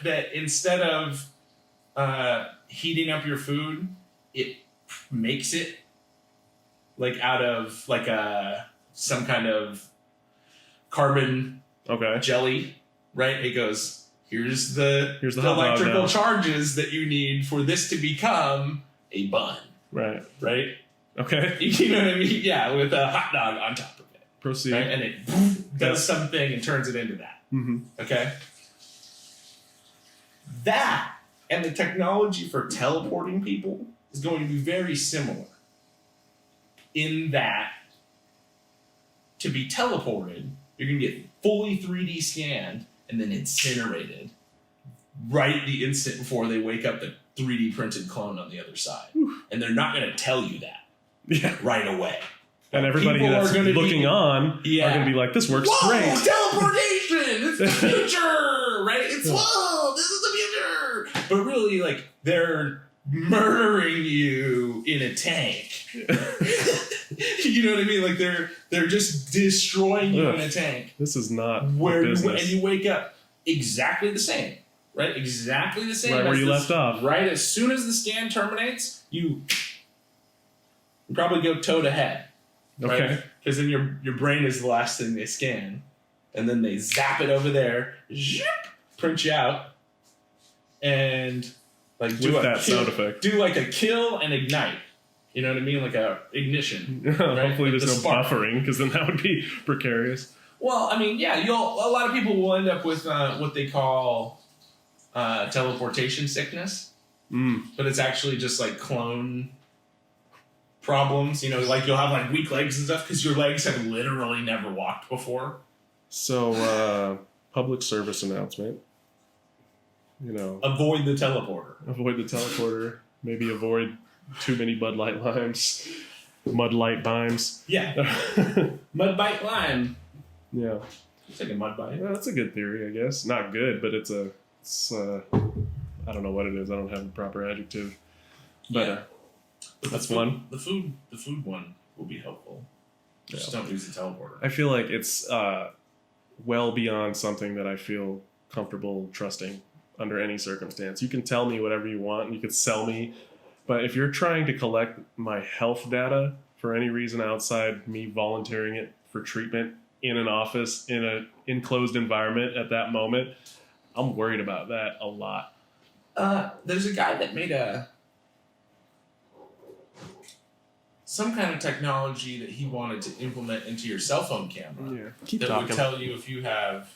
that instead of heating up your food, it makes it like out of like some kind of carbon Okay. jelly, right? It goes, here's the Here's the hot dog electrical now. charges that you need for this to become a bun, Right. right? Okay. You know what I mean? Yeah, with a hot dog on top of it, Proceed. right? And it does something and turns it into that. Mm-hmm. Okay. That and the technology for teleporting people is going to be very similar. In that, to be teleported, you're going to get fully 3D scanned and then incinerated right the instant before they wake up the 3D printed clone on the other side. And they're not going to tell you that Yeah. right away. And everybody People that's are gonna looking be- on are Yeah. going to be like, this works Whoa, great. teleportation! It's the future, right? It's whoa, this is the future. But really, like, they're murdering you in a tank. You know what I mean? Like they're just destroying you in a tank. This is not Where you, business. and you wake up exactly the same, right? Exactly the same. Right where as you this- left off. Right as soon as the scan terminates, you probably go toe to head. Okay. Because then your brain is the last thing they scan, and then they zap it over there, zip, print you out, and like do With a that kill, sound effect. do like a kill and ignite. You know what I mean? Like a ignition. Hopefully Like there's no the spark. buffering, because then that would be precarious. Well, I mean, yeah, a lot of people will end up with what they call teleportation sickness, but it's actually just like clone problems. You know, like you'll have like weak legs and stuff because your legs have literally never walked before. So, public service announcement. You know, Avoid the teleporter. avoid the teleporter. Maybe avoid too many Bud Light limes. Mud Light bimes. Yeah, mud bite lime. Yeah. It's like a mud bite. Well, that's a good theory, I guess. Not good, but it's I don't know what it is. I don't have a proper adjective. But Yeah. But that's the fun. The food one will be helpful. Just don't use the teleporter. I feel like it's well beyond something that I feel comfortable trusting under any circumstance. You can tell me whatever you want, and you can sell me, but if you're trying to collect my health data for any reason outside me volunteering it for treatment in an office, in an enclosed environment at that moment, I'm worried about that a lot. There's a guy that made a some kind of technology that he wanted to implement into your cell phone camera. Yeah. Keep that talking. would tell you if you have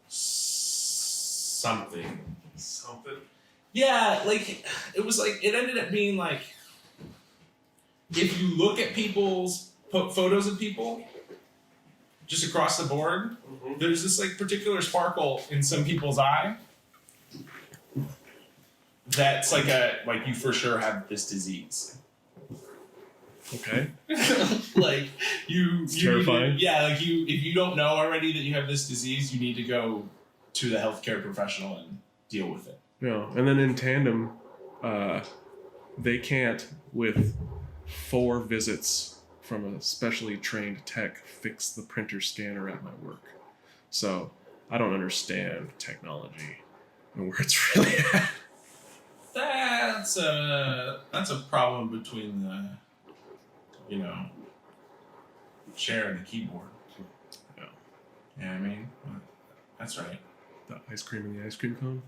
something. Something. Yeah, like it was like it ended up being like if you look at people's photos of people just across the board, there's this like particular sparkle in some people's eye. That's like you for sure have this disease. Okay. Like you terrifying. if you don't know already that you have this disease, you need to go to the healthcare professional and deal with it. Yeah, and then in tandem, they can't, with 4 visits from a specially trained tech, fix the printer scanner at my work. So I don't understand technology and where it's really at. That's a problem between the chair and the keyboard. Yeah. Yeah, I mean, that's right. The ice cream and the ice cream cone.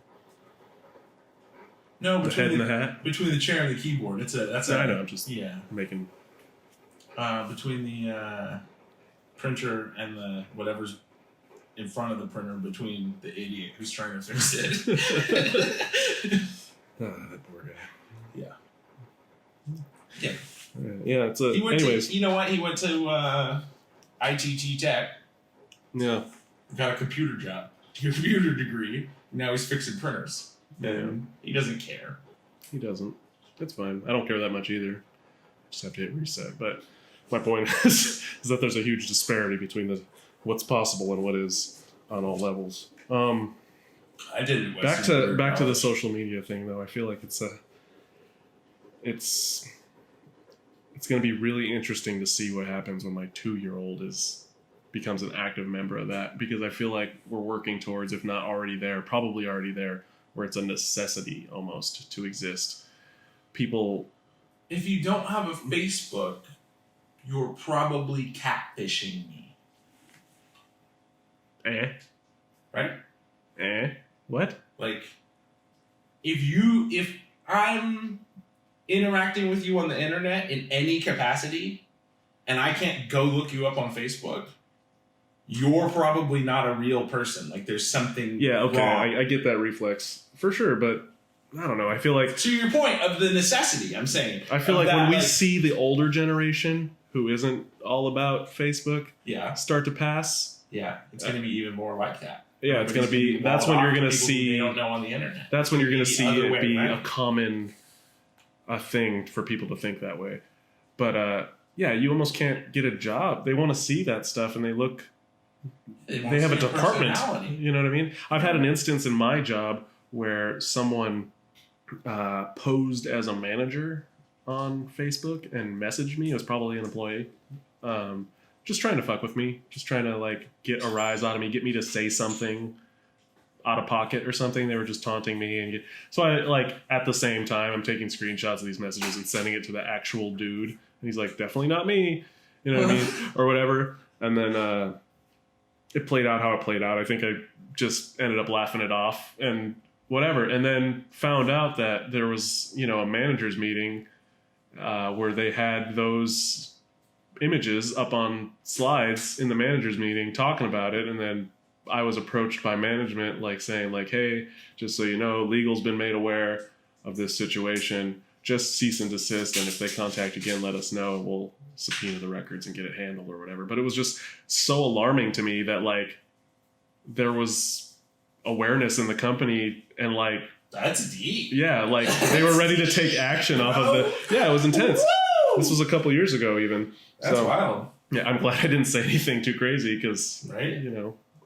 No, The head and the hat. between the chair and the keyboard. I know. I'm just yeah. making. Between the printer and the whatever's in front of the printer, between the idiot who's trying to fix it. That poor guy. Yeah. Yeah. Yeah, it's a. He went anyways. to, you know what? He went to ITT Tech, Yeah. got a computer degree. Now he's fixing printers. Yeah. And he doesn't care. He doesn't. It's fine. I don't care that much either. Just have to hit reset. But my point is that there's a huge disparity between what's possible and what is on all levels. I did it. Back to the social media thing though. I feel like it's going to be really interesting to see what happens when my 2-year-old becomes an active member of that, because I feel like we're working towards, if not already there, probably already there, where it's a necessity almost to exist. People. If you don't have a Facebook, you're probably catfishing me. Right? What? Like, if I'm interacting with you on the internet in any capacity, and I can't go look you up on Facebook, you're probably not a real person. Like, there's something wrong. I get that reflex for sure, but I don't know. I feel like, to your point of the necessity, I'm saying. I feel like when we see the older generation who isn't all about Facebook, start to pass. Yeah, it's going to be even more like that. Yeah, it's going to be. That's when you're going to see. They don't know on the internet. That's when you're going to see it be right? a common, thing for people to think that way. But you almost can't get a job. They want to see that stuff, and they look. They have a department. You know what I mean? I've had an instance in my job where someone posed as a manager on Facebook and messaged me. It was probably an employee. Just trying to fuck with me, just trying to like get a rise out of me, get me to say something out of pocket or something. They were just taunting me, and so I like at the same time I'm taking screenshots of these messages and sending it to the actual dude, and he's like, definitely not me, you know what I mean, or whatever. And then it played out how it played out. I think I just ended up laughing it off and whatever, and then found out that there was a managers meeting where they had those images up on slides in the managers meeting talking about it, and then I was approached by management like saying like, hey, just so you know, legal's been made aware of this situation, just cease and desist, and if they contact again, let us know and we'll subpoena the records and get it handled or whatever. But it was just so alarming to me that like there was awareness in the company, and like that's deep. Yeah, like they were ready to take action off of the. Yeah, it was intense. Woo! This was a couple years ago even. That's wild. Yeah, I'm glad I didn't say anything too crazy because, right?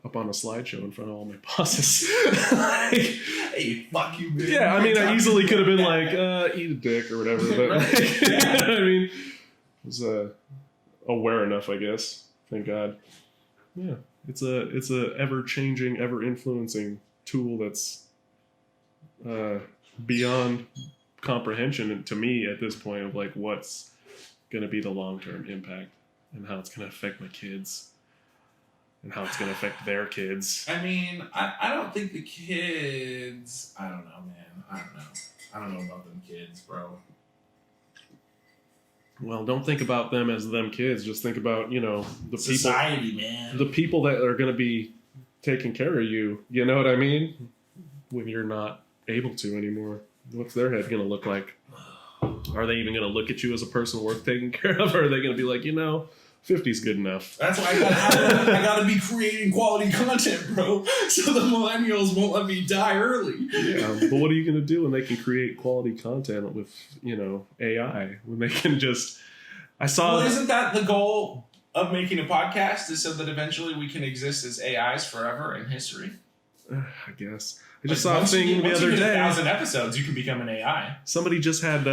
Up on a slideshow in front of all my bosses. Like, hey, fuck you, man. Yeah, I mean, I easily could have been like, eat a dick or whatever. But like, I mean, I was aware enough, I guess. Thank God. Yeah, it's a ever changing, ever influencing tool that's beyond comprehension to me at this point of like what's going to be the long-term impact and how it's going to affect my kids and how it's going to affect their kids. I mean, I don't think the kids, I don't know, man. I don't know about them kids, bro. Well, don't think about them as them kids. Just think about, the Society, man. the people that are going to be taking care of you. You know what I mean? When you're not able to anymore. What's their head going to look like? Are they even going to look at you as a person worth taking care of? Or are they going to be like, 50's good enough? That's why I gotta be creating quality content, bro. So the millennials won't let me die early. Yeah, but what are you going to do when they can create quality content with, AI? When they can just... Well, isn't that the goal of making a podcast? Is so that eventually we can exist as AIs forever in history? I guess. I just saw a thing the other day. 1,000 episodes, you can become an AI. Somebody just had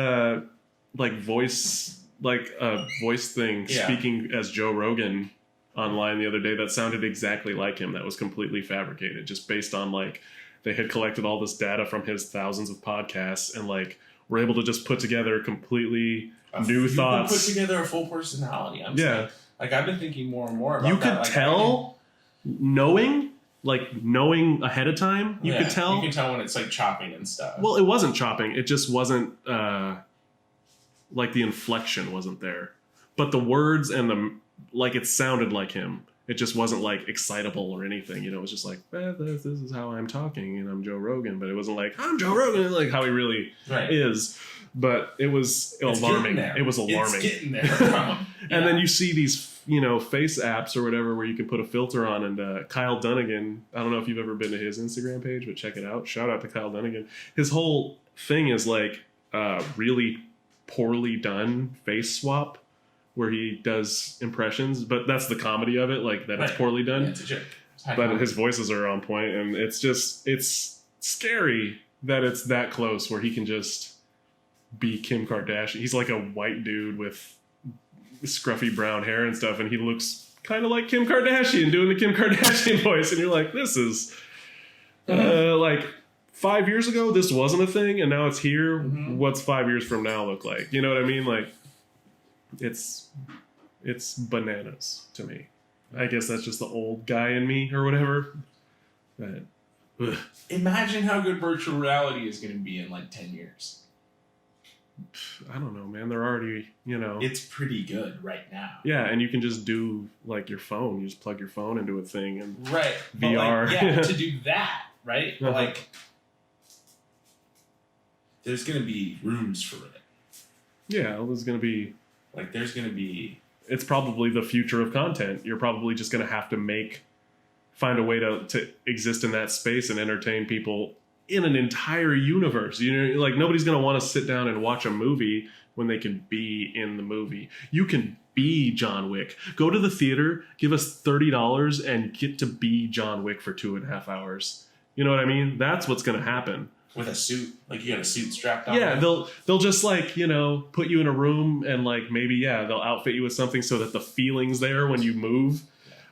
voice thing speaking as Joe Rogan online the other day that sounded exactly like him. That was completely fabricated, just based on they had collected all this data from his thousands of podcasts and were able to just put together completely new thoughts. Put together a full personality. I'm saying. I've been thinking more and more about you could tell knowing ahead of time. You could tell. You can tell when it's chopping and stuff. Well, it wasn't chopping. It just wasn't the inflection wasn't there. But the words and it sounded like him. It just wasn't excitable or anything. It was just this is how I'm talking and I'm Joe Rogan. But it wasn't I'm Joe Rogan, how he really is. But it was alarming. It was alarming. It's getting there. And then you see these, face apps or whatever where you can put a filter on. And Kyle Dunnigan, I don't know if you've ever been to his Instagram page, but check it out. Shout out to Kyle Dunnigan. His whole thing is really poorly done face swap where he does impressions. But that's the comedy of it, that it's poorly done. Yeah, it's a joke. But his voices are on point, and it's scary that it's that close where he can just be Kim Kardashian. He's like a white dude with scruffy brown hair and stuff, and he looks kind of like Kim Kardashian doing the Kim Kardashian voice, and you're like, this is 5 years ago this wasn't a thing, and now it's here. What's 5 years from now look like? You know what I mean? It's bananas to me. I guess that's just the old guy in me or whatever. But imagine how good virtual reality is going to be in 10 years. I don't know, man. They're already, It's pretty good right now. Yeah, and you can just do your phone. You just plug your phone into a thing and VR. But, to do that, right? But, there's going to be rooms for it. Yeah, there's going to be there's going to be. It's probably the future of content. You're probably just going to have to find a way to exist in that space and entertain people in an entire universe. Nobody's going to want to sit down and watch a movie when they can be in the movie. You can be John Wick. Go to the theater, give us $30 and get to be John Wick for 2.5 hours. You know what I mean? That's what's going to happen. With a suit, you got a suit strapped on. Yeah, they'll just put you in a room and maybe they'll outfit you with something so that the feeling's there when you move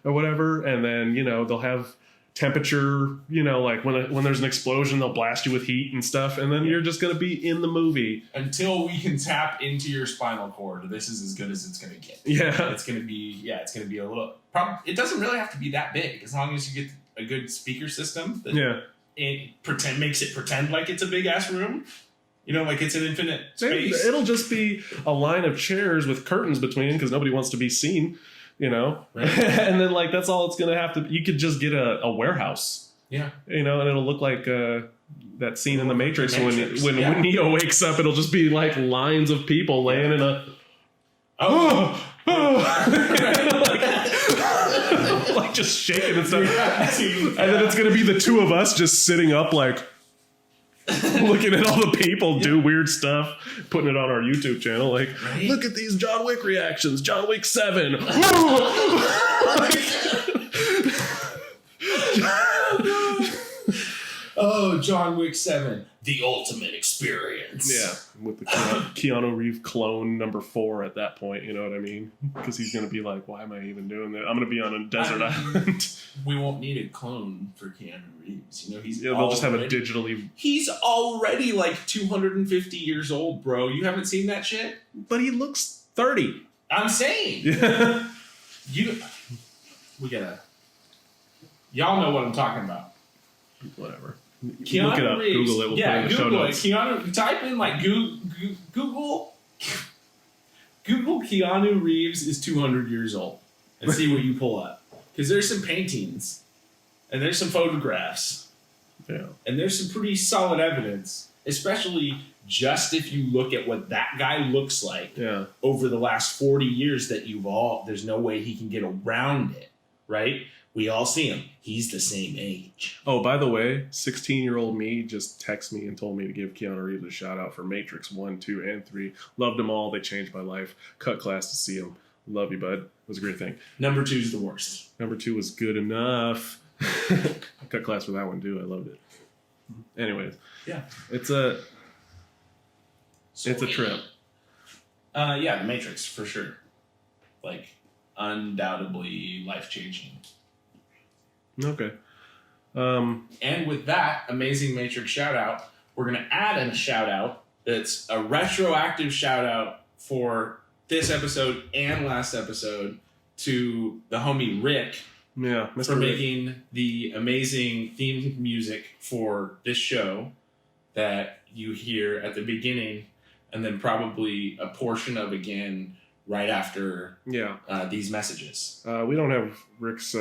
or whatever, and then they'll have temperature, when there's an explosion they'll blast you with heat and stuff, and then you're just going to be in the movie until we can tap into your spinal cord. This is as good as it's going to get. It's going to be a little it doesn't really have to be that big as long as you get a good speaker system that makes it pretend like it's a big ass room, it's an infinite space. It'll just be a line of chairs with curtains between because nobody wants to be seen. Right. And then that's all it's gonna have to. You could just get a warehouse. Yeah. And it'll look like that scene in the Matrix. When Neo wakes up, it'll just be lines of people laying in a. Just shaking and stuff. And then it's gonna be the two of us just sitting up looking at all the people do weird stuff, putting it on our YouTube channel. Look at these John Wick reactions. John Wick 7. Oh, John Wick 7. The ultimate experience. Yeah, with the Keanu Reeves clone number 4 at that point, you know what I mean? Because he's going to be why am I even doing that? I'm going to be on a desert island. We won't need a clone for Keanu Reeves. They'll just have a digitally... He's already 250 years old, bro. You haven't seen that shit? But he looks 30. I'm saying. We gotta... Y'all know what I'm talking about. Whatever. Keanu Look it up. Reeves. Google it. We'll put it in the show notes. Keanu, type in Google Google Keanu Reeves is 200 years old and see what you pull up. Because there's some paintings and there's some photographs. Yeah. And there's some pretty solid evidence, especially just if you look at what that guy looks like over the last 40 years that there's no way he can get around it, right? We all see him. He's the same age. Oh, by the way, 16-year-old me just texted me and told me to give Keanu Reeves a shout out for Matrix 1, 2, and 3. Loved them all. They changed my life. Cut class to see them. Love you, bud. It was a great thing. Number 2 is the worst. Number 2 was good enough. Cut class for that one, too. I loved it. Anyways. Yeah. It's a trip. Yeah, The Matrix, for sure. Like, undoubtedly life-changing. Okay. And with that amazing Matrix shout-out, we're going to add a shout-out that's a retroactive shout-out for this episode and last episode to the homie Rick Mr. for Rick. making the amazing theme music for this show that you hear at the beginning and then probably a portion of again right after these messages. We don't have Rick's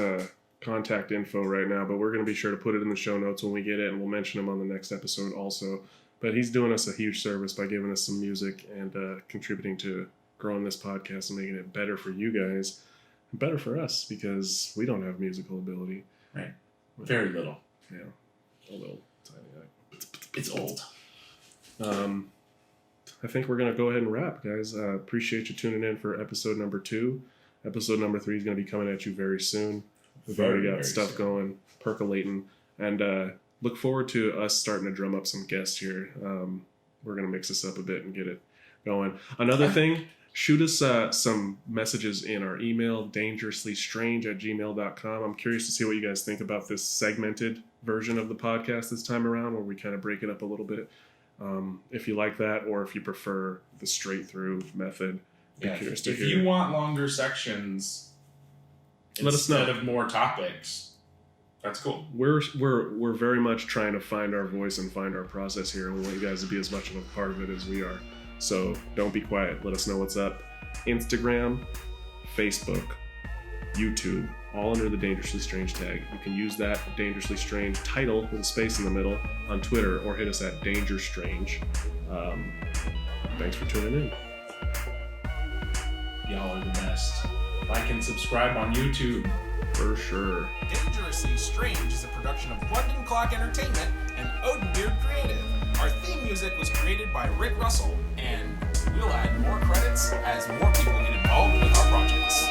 contact info right now, but we're going to be sure to put it in the show notes when we get it, and we'll mention him on the next episode also. But he's doing us a huge service by giving us some music and contributing to growing this podcast and making it better for you guys and better for us because we don't have musical ability. Right. Very little. Yeah. A little tiny. It's old. I think we're going to go ahead and wrap, guys. Appreciate you tuning in for episode number 2. Episode number 3 is going to be coming at you very soon. We've already got stuff going, percolating, and look forward to us starting to drum up some guests here. We're going to mix this up a bit and get it going. Another thing, shoot us some messages in our email, dangerouslystrange@gmail.com. I'm curious to see what you guys think about this segmented version of the podcast this time around, where we kind of break it up a little bit. If you like that, or if you prefer the straight-through method. If you want longer sections... Let us know. Instead of more topics, that's cool. We're very much trying to find our voice and find our process here, and we want you guys to be as much of a part of it as we are. So don't be quiet. Let us know what's up. Instagram, Facebook, YouTube, all under the Dangerously Strange tag. You can use that Dangerously Strange title with a space in the middle on Twitter, or hit us at Danger Strange. Thanks for tuning in. Y'all are the best. Like and subscribe on YouTube. For sure. Dangerously Strange is a production of London Clock Entertainment and Odenbeard Creative. Our theme music was created by Rick Russell, and we'll add more credits as more people get involved with our projects.